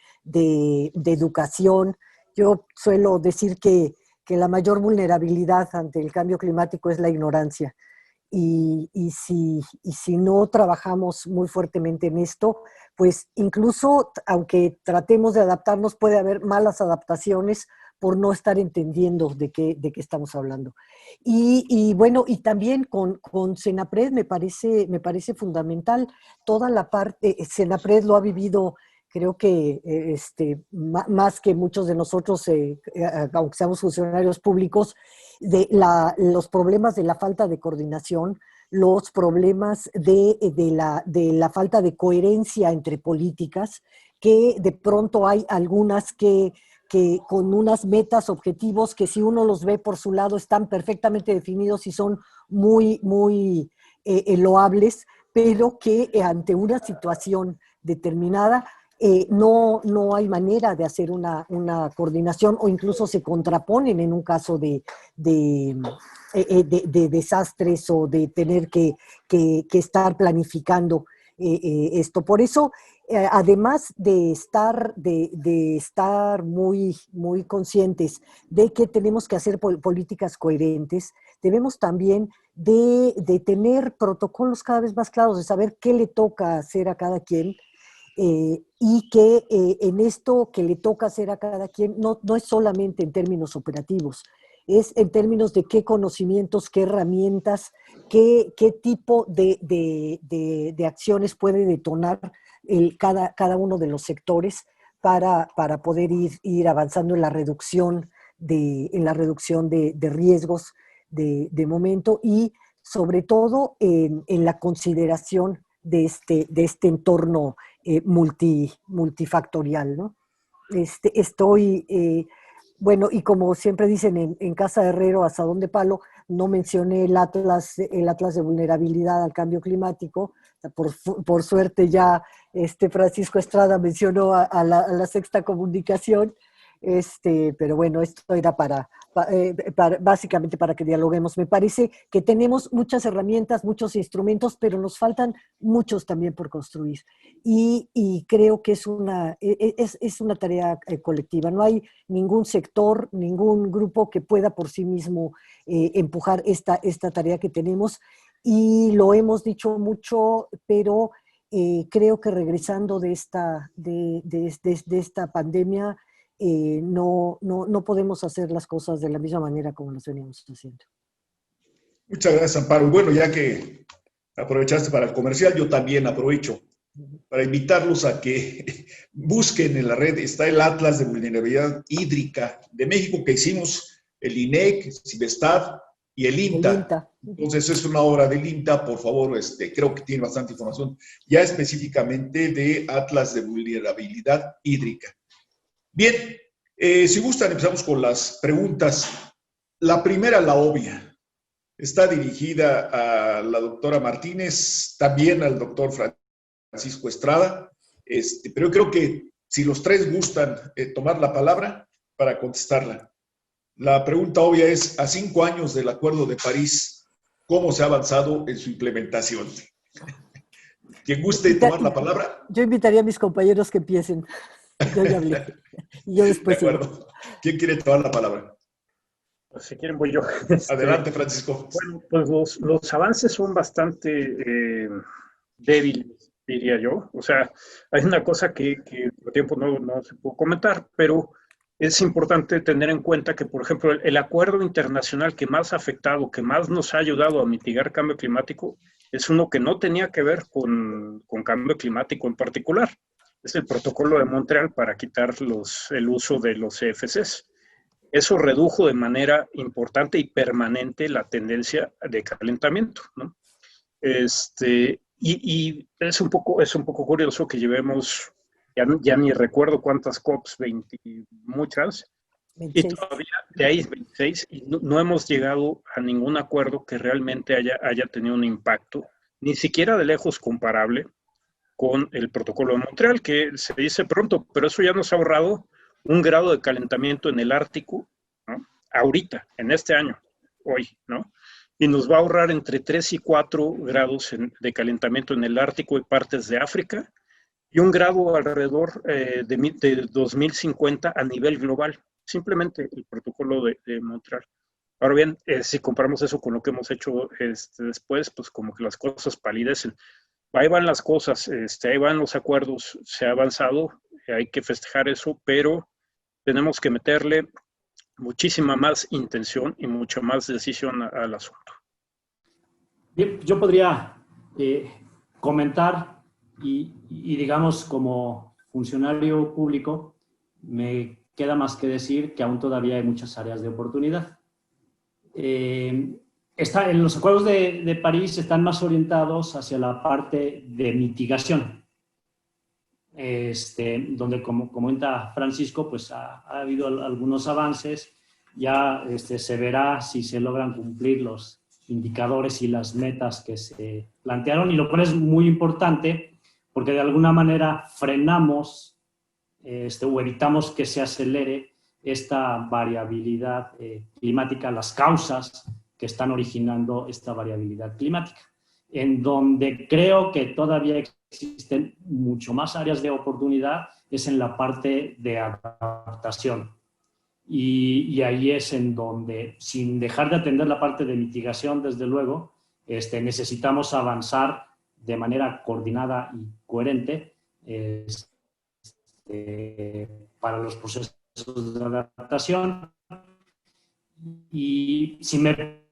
educación. Yo suelo decir que la mayor vulnerabilidad ante el cambio climático es la ignorancia. Y si no trabajamos muy fuertemente en esto, pues incluso aunque tratemos de adaptarnos, puede haber malas adaptaciones por no estar entendiendo de qué estamos hablando. Y bueno, y también con Senapred me parece fundamental toda la parte. Senapred lo ha vivido, creo que más que muchos de nosotros, aunque seamos funcionarios públicos, de los problemas de la falta de coordinación, los problemas de la falta de coherencia entre políticas, que de pronto hay algunas que con unas metas, objetivos, que si uno los ve por su lado están perfectamente definidos y son muy, muy loables, pero que ante una situación determinada no hay manera de hacer una coordinación, o incluso se contraponen en un caso de de desastres o de tener que estar planificando esto. Por eso, además de estar muy, muy conscientes de que tenemos que hacer políticas coherentes, debemos también de tener protocolos cada vez más claros, de saber qué le toca hacer a cada quien, y que en esto que le toca hacer a cada quien no es solamente en términos operativos, es en términos de qué conocimientos, qué herramientas, qué tipo de acciones puede detonar cada uno de los sectores para poder ir avanzando en la reducción de riesgos de momento, y sobre todo en la consideración de este entorno multifactorial, ¿no? Bueno, y como siempre dicen en Casa de Herrero, asadón de palo, no mencioné el Atlas de vulnerabilidad al cambio climático. Por suerte ya Francisco Estrada mencionó a la Sexta Comunicación, pero bueno, esto era básicamente para que dialoguemos. Me parece que tenemos muchas herramientas, muchos instrumentos, pero nos faltan muchos también por construir. Y creo que es una tarea colectiva. No hay ningún sector, ningún grupo que pueda por sí mismo empujar esta tarea que tenemos. Y lo hemos dicho mucho, pero creo que regresando de esta pandemia, no podemos hacer las cosas de la misma manera como las veníamos haciendo. Muchas gracias, Amparo. Bueno, ya que aprovechaste para el comercial, yo también aprovecho para invitarlos a que busquen en la red. Está el Atlas de Vulnerabilidad Hídrica de México que hicimos el INEC, CIVESTAD y el INTA. Entonces es una obra del INTA, por favor, creo que tiene bastante información ya específicamente de Atlas de Vulnerabilidad Hídrica. Bien, si gustan, empezamos con las preguntas. La primera, la obvia, está dirigida a la doctora Martínez, también al doctor Francisco Estrada, pero yo creo que si los tres gustan tomar la palabra para contestarla. La pregunta obvia es, a 5 años del Acuerdo de París, ¿cómo se ha avanzado en su implementación? ¿Quién guste tomar la palabra? Yo invitaría a mis compañeros que empiecen. Yo ya hablé. Y yo después. De acuerdo. ¿Quién quiere tomar la palabra? Pues si quieren voy yo. Adelante, Francisco. Bueno, pues los avances son bastante débiles, diría yo. O sea, hay una cosa que por tiempo no se puede comentar, pero es importante tener en cuenta que, por ejemplo, el acuerdo internacional que más ha afectado, que más nos ha ayudado a mitigar cambio climático, es uno que no tenía que ver con cambio climático en particular. Es el Protocolo de Montreal para quitar el uso de los CFCs. Eso redujo de manera importante y permanente la tendencia de calentamiento, ¿no? Y es un poco curioso que llevemos, ya ni recuerdo cuántas COPs, 20 muchas, 26. Y todavía de ahí 26, y no hemos llegado a ningún acuerdo que realmente haya tenido un impacto, ni siquiera de lejos comparable con el Protocolo de Montreal, que se dice pronto, pero eso ya nos ha ahorrado 1 grado de calentamiento en el Ártico, ¿no? Ahorita, en este año, hoy, ¿no? Y nos va a ahorrar entre 3 y 4 grados de calentamiento en el Ártico y partes de África, y 1 grado alrededor de 2050 a nivel global, simplemente el Protocolo de Montreal. Ahora bien, si comparamos eso con lo que hemos hecho después, pues como que las cosas palidecen. Ahí van las cosas, ahí van los acuerdos, se ha avanzado, hay que festejar eso, pero tenemos que meterle muchísima más intención y mucha más decisión al asunto. Bien, yo podría comentar y digamos como funcionario público me queda más que decir que aún todavía hay muchas áreas de oportunidad. En los acuerdos de París están más orientados hacia la parte de mitigación, donde, como comenta Francisco, pues ha habido algunos avances. Ya se verá si se logran cumplir los indicadores y las metas que se plantearon, y lo cual es muy importante porque de alguna manera frenamos o evitamos que se acelere esta variabilidad climática, las causas que están originando esta variabilidad climática. En donde creo que todavía existen mucho más áreas de oportunidad es en la parte de adaptación. Y ahí es en donde, sin dejar de atender la parte de mitigación, desde luego, necesitamos avanzar de manera coordinada y coherente para los procesos de adaptación. Y si me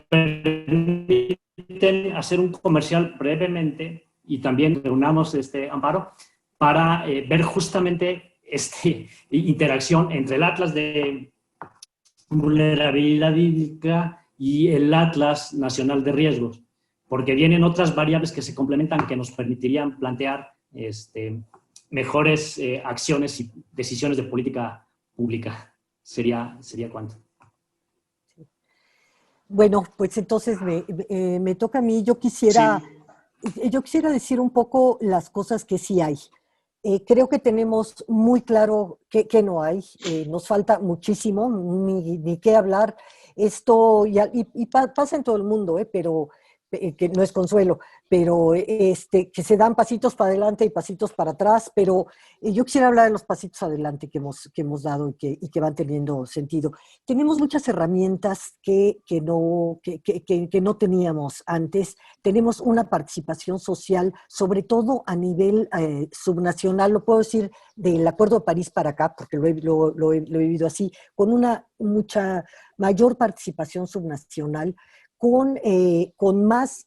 permiten hacer un comercial brevemente, y también reunamos Amparo, para ver justamente interacción entre el Atlas de Vulnerabilidad Hídrica y el Atlas Nacional de Riesgos, porque vienen otras variables que se complementan que nos permitirían plantear mejores acciones y decisiones de política pública. Sería cuánto. Bueno, pues entonces me toca a mí. Yo quisiera decir un poco las cosas que sí hay. Creo que tenemos muy claro que no hay. Nos falta muchísimo, ni qué hablar. Esto pasa en todo el mundo, pero que no es consuelo, pero que se dan pasitos para adelante y pasitos para atrás, pero yo quisiera hablar de los pasitos adelante que hemos dado y que van teniendo sentido. Tenemos muchas herramientas que no teníamos antes. Tenemos una participación social, sobre todo a nivel subnacional, lo puedo decir del Acuerdo de París para acá, porque lo he vivido así, con una mucha mayor participación subnacional, con más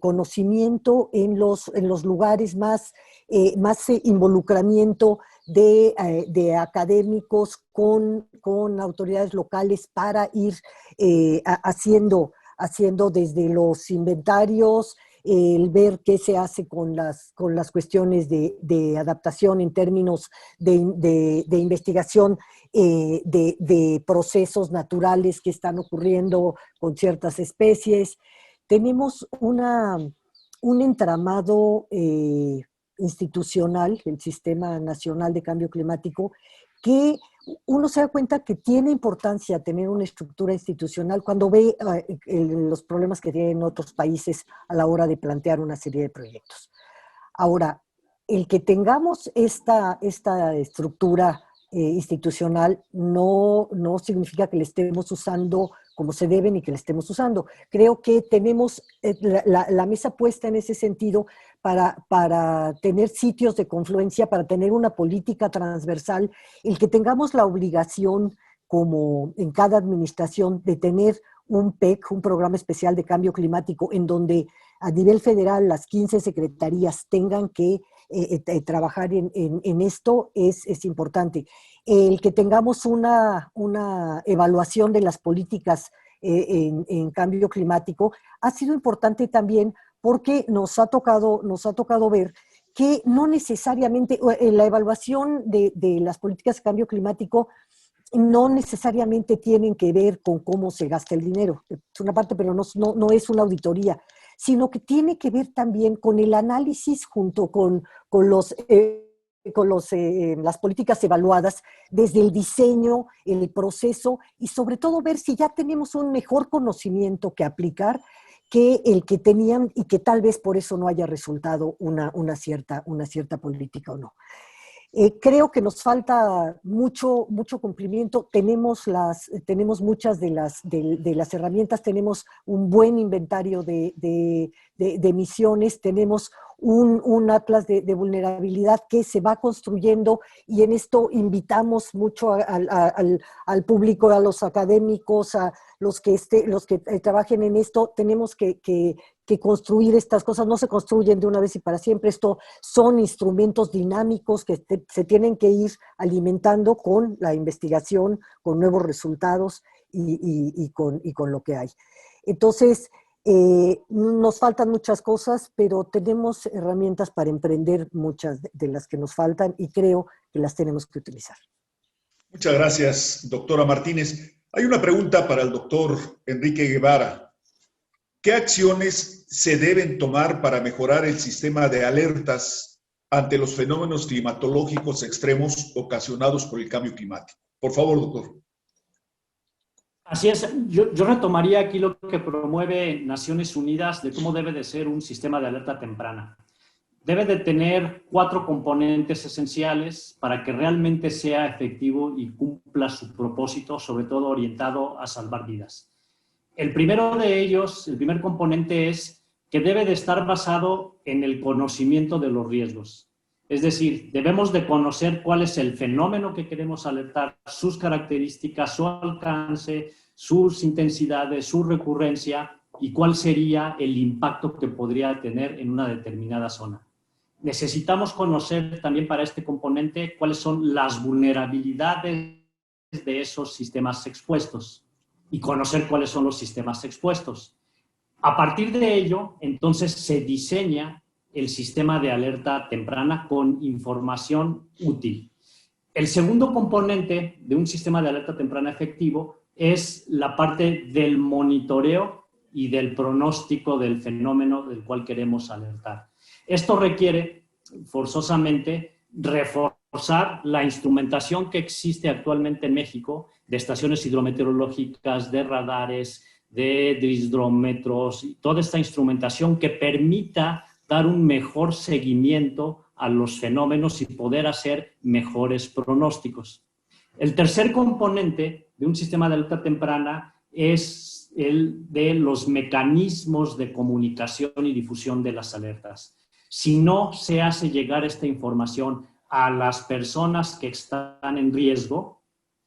conocimiento en los lugares, más involucramiento de académicos con autoridades locales para ir haciendo desde los inventarios, el ver qué se hace con las cuestiones de adaptación en términos de investigación de procesos naturales que están ocurriendo con ciertas especies. Tenemos un entramado institucional, el Sistema Nacional de Cambio Climático, que uno se da cuenta que tiene importancia tener una estructura institucional cuando ve los problemas que tienen otros países a la hora de plantear una serie de proyectos. Ahora, el que tengamos esta estructura institucional no significa que le estemos usando como se debe ni que le estemos usando. Creo que tenemos la mesa puesta en ese sentido para tener sitios de confluencia, para tener una política transversal, el que tengamos la obligación, como en cada administración, de tener un PEC, un programa especial de cambio climático, en donde a nivel federal las 15 secretarías tengan que trabajar en esto es importante. El que tengamos una evaluación de las políticas en cambio climático ha sido importante también porque nos ha tocado ver que no necesariamente, la evaluación de las políticas de cambio climático no necesariamente tienen que ver con cómo se gasta el dinero. Es una parte, pero no es una auditoría, sino que tiene que ver también con el análisis junto con las políticas evaluadas desde el diseño, el proceso y sobre todo ver si ya tenemos un mejor conocimiento que aplicar que el que tenían y que tal vez por eso no haya resultado una cierta política o no. Creo que nos falta mucho cumplimiento. Tenemos muchas de las herramientas, tenemos un buen inventario de emisiones, tenemos un atlas de vulnerabilidad que se va construyendo y en esto invitamos mucho al público, a los académicos, a los que trabajen en esto. Tenemos que construir estas cosas, no se construyen de una vez y para siempre. Esto son instrumentos dinámicos que se tienen que ir alimentando con la investigación, con nuevos resultados y con lo que hay. Entonces, nos faltan muchas cosas, pero tenemos herramientas para emprender muchas de las que nos faltan y creo que las tenemos que utilizar. Muchas gracias, doctora Martínez. Hay una pregunta para el doctor Enrique Guevara. ¿Qué acciones se deben tomar para mejorar el sistema de alertas ante los fenómenos climatológicos extremos ocasionados por el cambio climático? Por favor, doctor. Así es, yo retomaría aquí lo que promueve Naciones Unidas de cómo debe de ser un sistema de alerta temprana. Debe de tener 4 componentes esenciales para que realmente sea efectivo y cumpla su propósito, sobre todo orientado a salvar vidas. El primero de ellos, el primer componente es que debe de estar basado en el conocimiento de los riesgos. Es decir, debemos de conocer cuál es el fenómeno que queremos alertar, sus características, su alcance, sus intensidades, su recurrencia y cuál sería el impacto que podría tener en una determinada zona. Necesitamos conocer también para este componente cuáles son las vulnerabilidades de esos sistemas expuestos y conocer cuáles son los sistemas expuestos. A partir de ello, entonces se diseña el sistema de alerta temprana con información útil. El segundo componente de un sistema de alerta temprana efectivo es la parte del monitoreo y del pronóstico del fenómeno del cual queremos alertar. Esto requiere forzosamente reforzar la instrumentación que existe actualmente en México de estaciones hidrometeorológicas, de radares, de hidrómetros, toda esta instrumentación que permita dar un mejor seguimiento a los fenómenos y poder hacer mejores pronósticos. El tercer componente de un sistema de alerta temprana es el de los mecanismos de comunicación y difusión de las alertas. Si no se hace llegar esta información a las personas que están en riesgo,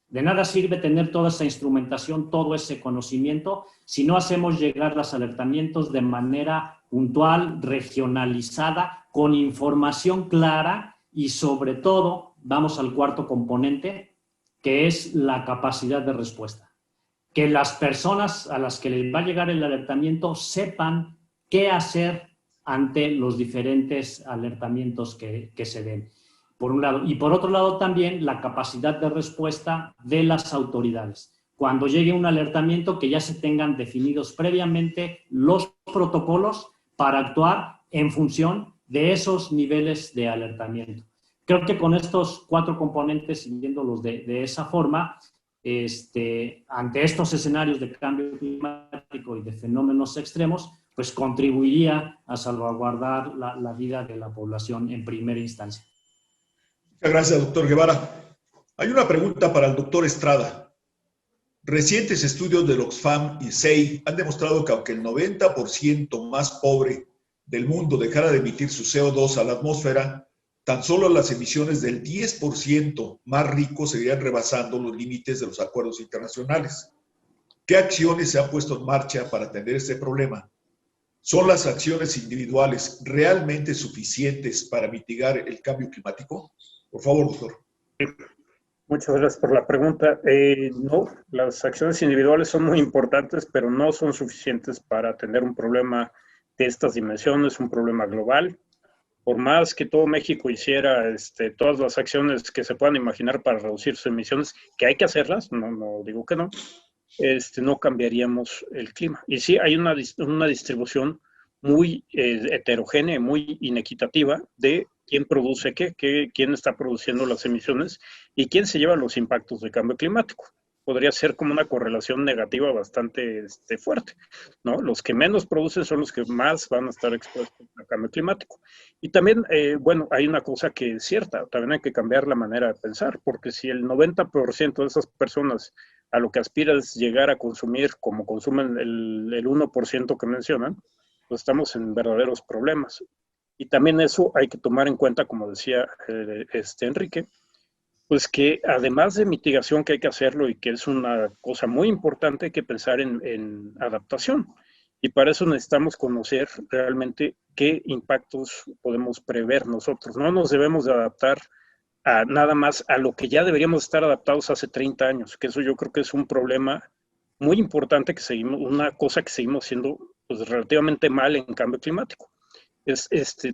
de nada sirve tener toda esa instrumentación, todo ese conocimiento, si no hacemos llegar los alertamientos de manera puntual, regionalizada, con información clara y sobre todo, vamos al cuarto componente, que es la capacidad de respuesta. Que las personas a las que les va a llegar el alertamiento sepan qué hacer ante los diferentes alertamientos que se den. Por un lado. Y por otro lado también la capacidad de respuesta de las autoridades. Cuando llegue un alertamiento, que ya se tengan definidos previamente los protocolos para actuar en función de esos niveles de alertamiento. Creo que con estos 4 componentes, siguiéndolos de esa forma, ante estos escenarios de cambio climático y de fenómenos extremos, pues contribuiría a salvaguardar la vida de la población en primera instancia. Muchas gracias, doctor Guevara. Hay una pregunta para el doctor Estrada. Recientes estudios del Oxfam y SEI han demostrado que aunque el 90% más pobre del mundo dejara de emitir su CO2 a la atmósfera, tan solo las emisiones del 10% más rico seguirían rebasando los límites de los acuerdos internacionales. ¿Qué acciones se han puesto en marcha para atender este problema? ¿Son las acciones individuales realmente suficientes para mitigar el cambio climático? Por favor, doctor. Muchas gracias por la pregunta. No, las acciones individuales son muy importantes, pero no son suficientes para atender un problema de estas dimensiones, un problema global. Por más que todo México hiciera todas las acciones que se puedan imaginar para reducir sus emisiones, que hay que hacerlas, no digo que no, no cambiaríamos el clima. Y sí, hay una distribución muy heterogénea, muy inequitativa de quién produce quién está produciendo las emisiones y quién se lleva los impactos del cambio climático. Podría ser como una correlación negativa bastante fuerte, ¿no? Los que menos producen son los que más van a estar expuestos al cambio climático. Y también, bueno, hay una cosa que es cierta, también hay que cambiar la manera de pensar, porque si el 90% de esas personas a lo que aspira es llegar a consumir como consumen el 1% que mencionan, pues estamos en verdaderos problemas. Y también eso hay que tomar en cuenta, como decía Enrique, pues que además de mitigación, que hay que hacerlo y que es una cosa muy importante, hay que pensar en adaptación. Y para eso necesitamos conocer realmente qué impactos podemos prever nosotros. No nos debemos de adaptar a nada más a lo que ya deberíamos estar adaptados hace 30 años, que eso yo creo que es un problema muy importante, una cosa que seguimos haciendo pues, relativamente mal en cambio climático.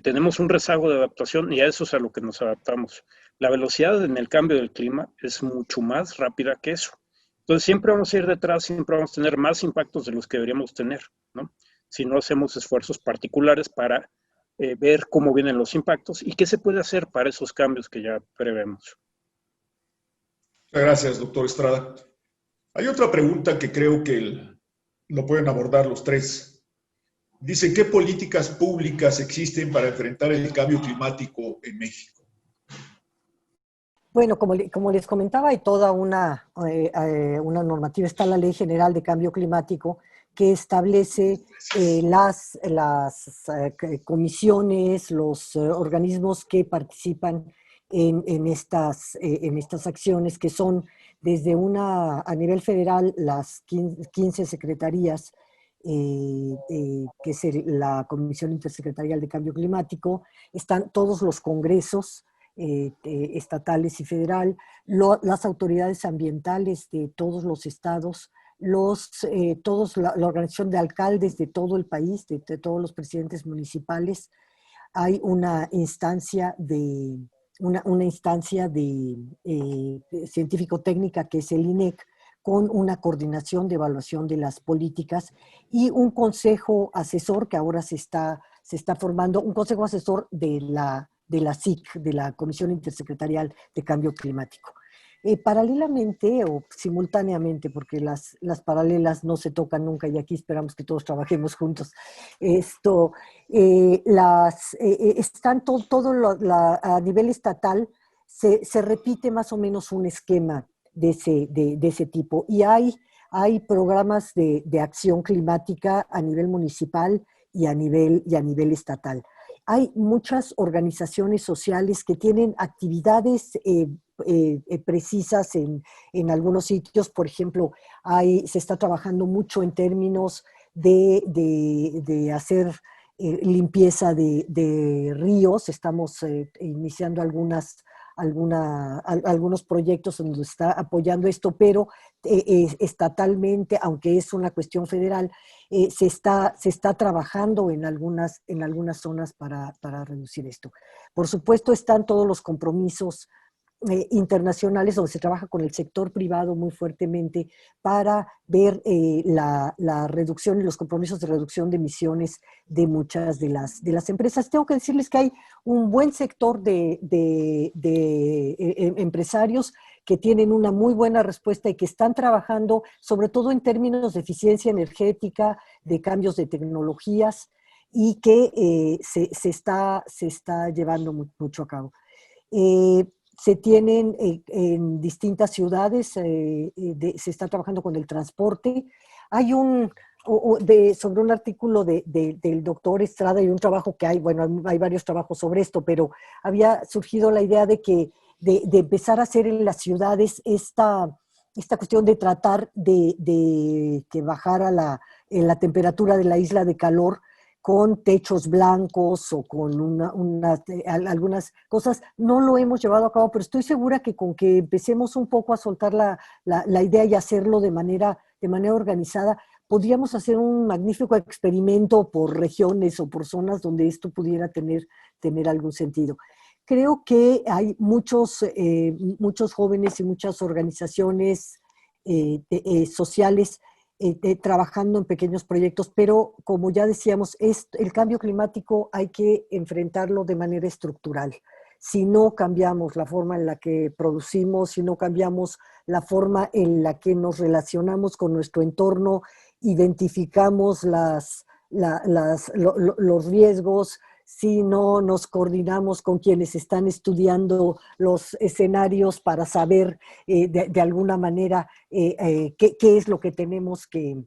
Tenemos un rezago de adaptación y a eso es a lo que nos adaptamos. La velocidad en el cambio del clima es mucho más rápida que eso. Entonces siempre vamos a ir detrás, siempre vamos a tener más impactos de los que deberíamos tener, ¿no? Si no hacemos esfuerzos particulares para ver cómo vienen los impactos y qué se puede hacer para esos cambios que ya prevemos. Muchas gracias, doctor Estrada. Hay otra pregunta que creo que lo pueden abordar los tres. Dice, ¿qué políticas públicas existen para enfrentar el cambio climático en México? Bueno, como les comentaba, hay toda una normativa, está la Ley General de Cambio Climático, que establece las comisiones, los organismos que participan en estas acciones, que son desde a nivel federal, las 15 secretarías, que es la Comisión Intersecretarial de Cambio Climático, están todos los congresos estatales y federal, las autoridades ambientales de todos los estados, la organización de alcaldes de todo el país, de todos los presidentes municipales. Hay una instancia científico-técnica que es el INEC, con una coordinación de evaluación de las políticas y un consejo asesor que ahora se está formando, un consejo asesor de la SIC, de la Comisión Intersecretarial de Cambio Climático. Paralelamente o simultáneamente, porque las paralelas no se tocan nunca y aquí esperamos que todos trabajemos juntos, están a nivel estatal, se repite más o menos un esquema de ese tipo. Y hay programas de acción climática a nivel municipal y a nivel estatal. Hay muchas organizaciones sociales que tienen actividades precisas en algunos sitios. Por ejemplo, se está trabajando mucho en términos de hacer limpieza de ríos. Estamos iniciando algunos proyectos donde está apoyando esto, pero estatalmente, aunque es una cuestión federal, se está trabajando en algunas zonas para reducir esto. Por supuesto, están todos los compromisos internacionales donde se trabaja con el sector privado muy fuertemente para ver la reducción y los compromisos de reducción de emisiones de muchas de las empresas. Tengo que decirles que hay un buen sector de empresarios que tienen una muy buena respuesta y que están trabajando sobre todo en términos de eficiencia energética, de cambios de tecnologías y que se está llevando mucho a cabo. Se tienen en distintas ciudades, se está trabajando con el transporte. Hay sobre un artículo del doctor Estrada y un trabajo que hay varios trabajos sobre esto, pero había surgido la idea de empezar a hacer en las ciudades esta cuestión de tratar de que bajara la temperatura de la isla de calor con techos blancos o con algunas cosas. No lo hemos llevado a cabo, pero estoy segura que con que empecemos un poco a soltar la idea y hacerlo de manera organizada, podríamos hacer un magnífico experimento por regiones o por zonas donde esto pudiera tener algún sentido. Creo que hay muchos jóvenes y muchas organizaciones sociales trabajando en pequeños proyectos, pero como ya decíamos, el cambio climático hay que enfrentarlo de manera estructural. Si no cambiamos la forma en la que producimos, si no cambiamos la forma en la que nos relacionamos con nuestro entorno, identificamos los riesgos, si no nos coordinamos con quienes están estudiando los escenarios para saber de alguna manera qué es lo que tenemos que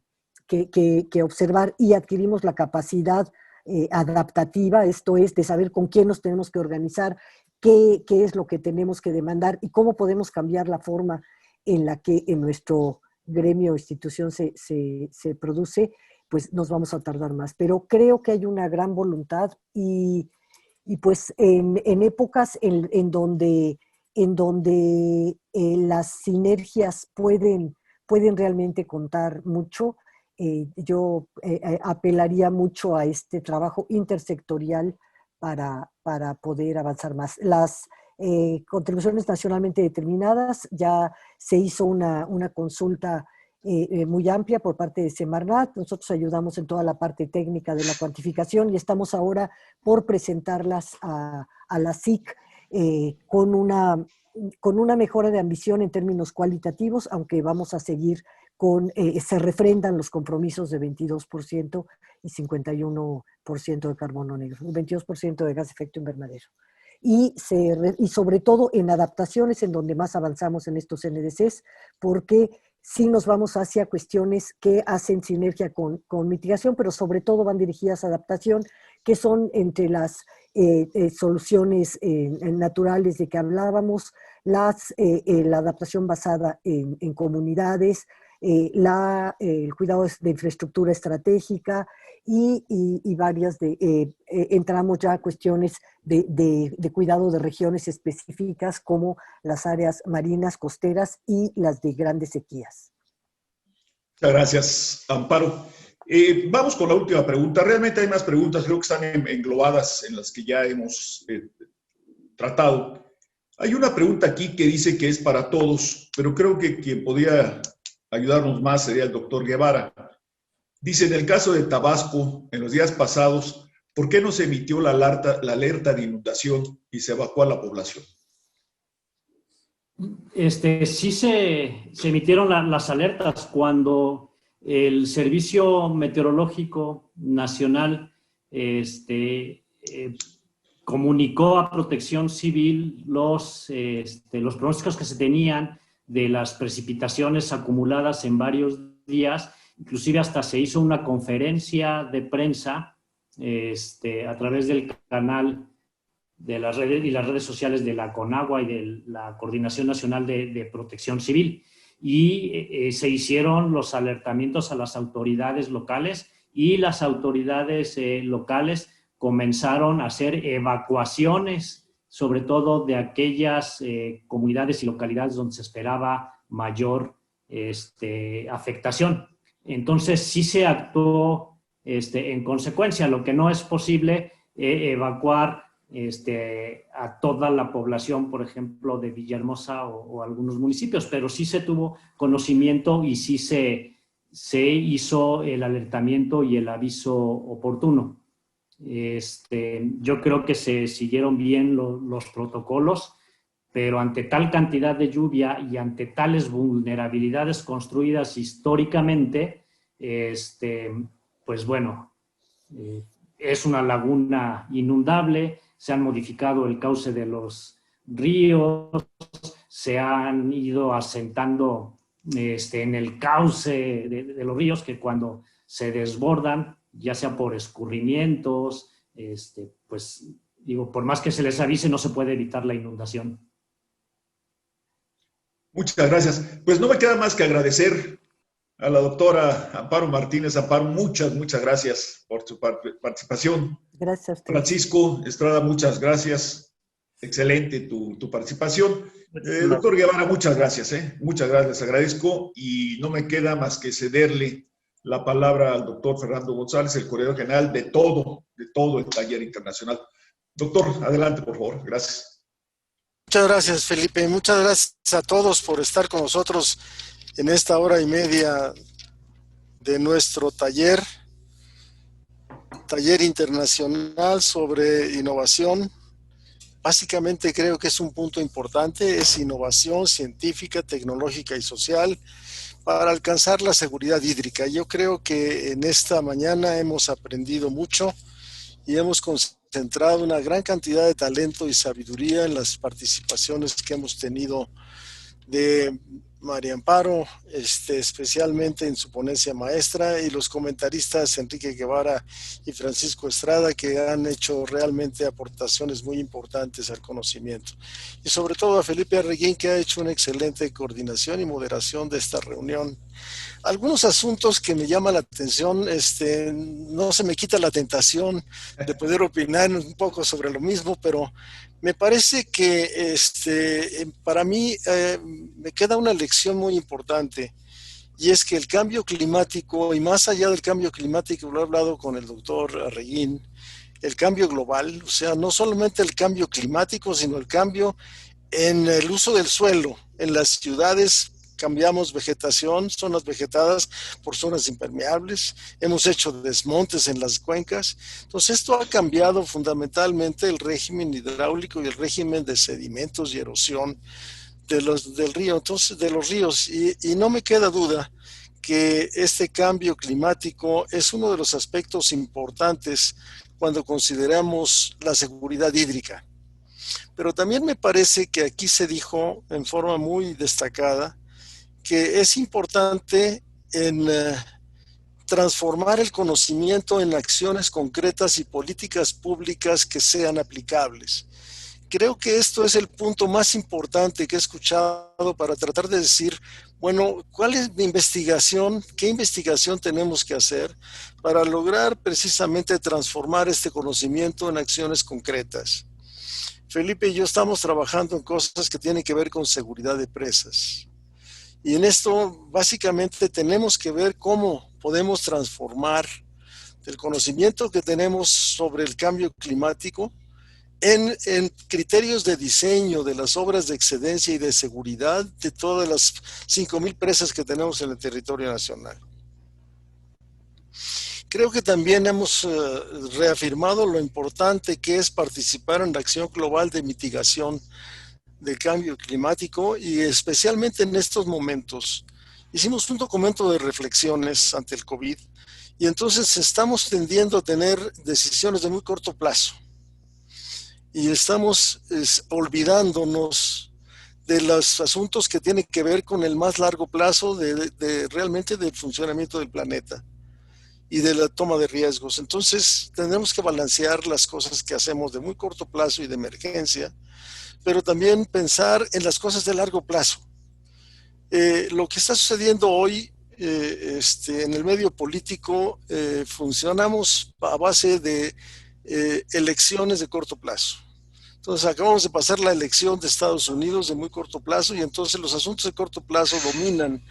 observar y adquirimos la capacidad adaptativa, esto es, de saber con quién nos tenemos que organizar, qué es lo que tenemos que demandar y cómo podemos cambiar la forma en la que en nuestro gremio o institución se produce, pues nos vamos a tardar más. Pero creo que hay una gran voluntad y pues en épocas en donde las sinergias pueden realmente contar mucho, yo apelaría mucho a este trabajo intersectorial para poder avanzar más. Las contribuciones nacionalmente determinadas, ya se hizo una consulta muy amplia por parte de Semarnat. Nosotros ayudamos en toda la parte técnica de la cuantificación y estamos ahora por presentarlas a la SIC con una con una mejora de ambición en términos cualitativos, aunque vamos a seguir se refrendan los compromisos de 22% y 51% de carbono negro, 22% de gas de efecto invernadero. Y sobre todo en adaptaciones en donde más avanzamos en estos NDCs, porque sí nos vamos hacia cuestiones que hacen sinergia con mitigación, pero sobre todo van dirigidas a adaptación, que son entre las soluciones naturales de que hablábamos, la adaptación basada en comunidades, el cuidado de infraestructura estratégica y varias entramos ya a cuestiones de cuidado de regiones específicas como las áreas marinas, costeras y las de grandes sequías. Muchas gracias, Amparo. Vamos con la última pregunta. Realmente hay más preguntas, creo que están englobadas en las que ya hemos tratado. Hay una pregunta aquí que dice que es para todos, pero creo que quien podría ayudarnos más sería el doctor Guevara. Dice, en el caso de Tabasco, en los días pasados, ¿por qué no se emitió la alerta de inundación y se evacuó a la población? Sí se emitieron las alertas cuando el Servicio Meteorológico Nacional comunicó a Protección Civil los pronósticos que se tenían de las precipitaciones acumuladas en varios días. Inclusive hasta se hizo una conferencia de prensa a través del canal de las redes y las redes sociales de la CONAGUA y de la Coordinación Nacional de Protección Civil. Y se hicieron los alertamientos a las autoridades locales y las autoridades locales comenzaron a hacer evacuaciones, sobre todo de aquellas comunidades y localidades donde se esperaba mayor afectación. Entonces sí se actuó en consecuencia. Lo que no es posible evacuar a toda la población, por ejemplo, de Villahermosa o algunos municipios, pero sí se tuvo conocimiento y sí se hizo el alertamiento y el aviso oportuno. Yo creo que se siguieron bien los protocolos, pero ante tal cantidad de lluvia y ante tales vulnerabilidades construidas históricamente, pues bueno, es una laguna inundable, se han modificado el cauce de los ríos, se han ido asentando en el cauce de los ríos, que cuando se desbordan, ya sea por escurrimientos, pues digo, por más que se les avise, no se puede evitar la inundación. Muchas gracias. Pues no me queda más que agradecer a la doctora Amparo Martínez. Amparo, muchas gracias por su participación. Gracias a usted. Francisco Estrada, muchas gracias. Excelente tu participación. Doctor Guevara, muchas gracias. Muchas gracias, agradezco. Y no me queda más que cederle la palabra al doctor Fernando González, el coordinador general de todo el taller internacional. Doctor, adelante, por favor. Gracias. Muchas gracias, Felipe. Muchas gracias a todos por estar con nosotros en esta hora y media de nuestro taller internacional sobre innovación. Básicamente creo que es un punto importante, es innovación científica, tecnológica y social para alcanzar la seguridad hídrica. Yo creo que en esta mañana hemos aprendido mucho y hemos concentrado una gran cantidad de talento y sabiduría en las participaciones que hemos tenido de María Amparo, especialmente en su ponencia maestra, y los comentaristas Enrique Guevara y Francisco Estrada, que han hecho realmente aportaciones muy importantes al conocimiento. Y sobre todo a Felipe Arreguín, que ha hecho una excelente coordinación y moderación de esta reunión. Algunos asuntos que me llaman la atención, no se me quita la tentación de poder opinar un poco sobre lo mismo, pero me parece que para mí me queda una lección muy importante, y es que el cambio climático, y más allá del cambio climático, lo he hablado con el doctor Arreguín, el cambio global, o sea, no solamente el cambio climático, sino el cambio en el uso del suelo, en las ciudades cambiamos vegetación, zonas vegetadas por zonas impermeables, hemos hecho desmontes en las cuencas. Entonces esto ha cambiado fundamentalmente el régimen hidráulico y el régimen de sedimentos y erosión del río, entonces de los ríos, y no me queda duda que este cambio climático es uno de los aspectos importantes cuando consideramos la seguridad hídrica. Pero también me parece que aquí se dijo en forma muy destacada que es importante en transformar el conocimiento en acciones concretas y políticas públicas que sean aplicables. Creo que esto es el punto más importante que he escuchado para tratar de decir, bueno, ¿cuál es mi investigación? ¿Qué investigación tenemos que hacer para lograr precisamente transformar este conocimiento en acciones concretas? Felipe y yo estamos trabajando en cosas que tienen que ver con seguridad de presas. Y en esto básicamente tenemos que ver cómo podemos transformar el conocimiento que tenemos sobre el cambio climático en criterios de diseño de las obras de excedencia y de seguridad de todas las 5,000 presas que tenemos en el territorio nacional. Creo que también hemos reafirmado lo importante que es participar en la acción global de mitigación del cambio climático y especialmente en estos momentos. Hicimos un documento de reflexiones ante el COVID y entonces estamos tendiendo a tener decisiones de muy corto plazo. Y estamos olvidándonos de los asuntos que tienen que ver con el más largo plazo realmente del funcionamiento del planeta y de la toma de riesgos. Entonces tenemos que balancear las cosas que hacemos de muy corto plazo y de emergencia, pero también pensar en las cosas de largo plazo. Lo que está sucediendo hoy en el medio político, funcionamos a base de elecciones de corto plazo. Entonces acabamos de pasar la elección de Estados Unidos de muy corto plazo y entonces los asuntos de corto plazo dominan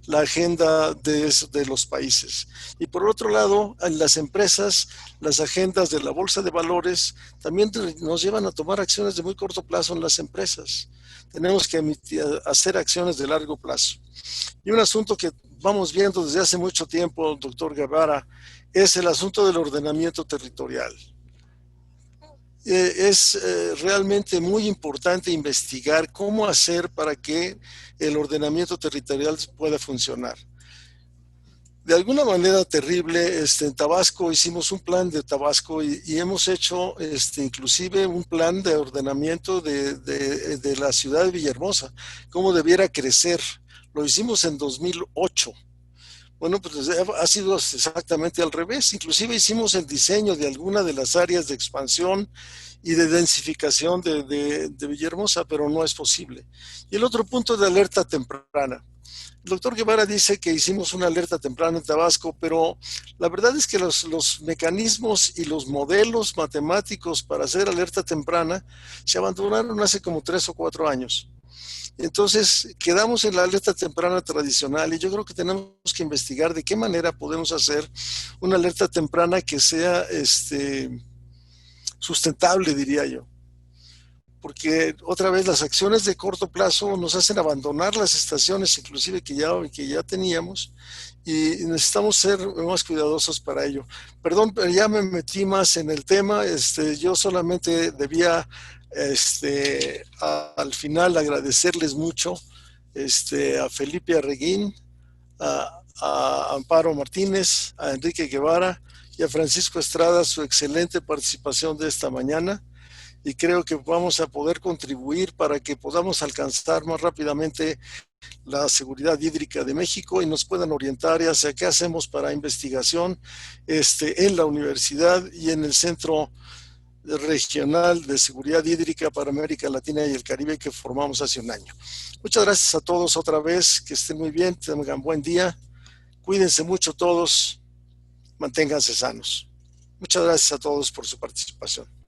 la agenda de los países. Y por otro lado, en las empresas, las agendas de la bolsa de valores también nos llevan a tomar acciones de muy corto plazo en las empresas. Tenemos que hacer acciones de largo plazo. Y un asunto que vamos viendo desde hace mucho tiempo, doctor Guevara, es el asunto del ordenamiento territorial. Es realmente muy importante investigar cómo hacer para que el ordenamiento territorial pueda funcionar. De alguna manera terrible, en Tabasco hicimos un plan de Tabasco y hemos hecho inclusive un plan de ordenamiento de la ciudad de Villahermosa, cómo debiera crecer. Lo hicimos en 2008. Bueno, pues ha sido exactamente al revés. Inclusive hicimos el diseño de alguna de las áreas de expansión y de densificación de Villahermosa, pero no es posible. Y el otro punto de alerta temprana. El doctor Guevara dice que hicimos una alerta temprana en Tabasco, pero la verdad es que los mecanismos y los modelos matemáticos para hacer alerta temprana se abandonaron hace como 3 o 4 años. Entonces, quedamos en la alerta temprana tradicional y yo creo que tenemos que investigar de qué manera podemos hacer una alerta temprana que sea sustentable, diría yo. Porque otra vez las acciones de corto plazo nos hacen abandonar las estaciones, inclusive que ya teníamos, y necesitamos ser más cuidadosos para ello. Perdón, pero ya me metí más en el tema. Yo solamente debía al final agradecerles mucho a Felipe Arreguín, a Amparo Martínez, a Enrique Guevara y a Francisco Estrada su excelente participación de esta mañana, y creo que vamos a poder contribuir para que podamos alcanzar más rápidamente la seguridad hídrica de México y nos puedan orientar hacia qué hacemos para investigación en la universidad y en el Centro Regional de Seguridad Hídrica para América Latina y el Caribe que formamos hace un año. Muchas gracias a todos otra vez, que estén muy bien, tengan buen día, cuídense mucho todos, manténganse sanos. Muchas gracias a todos por su participación.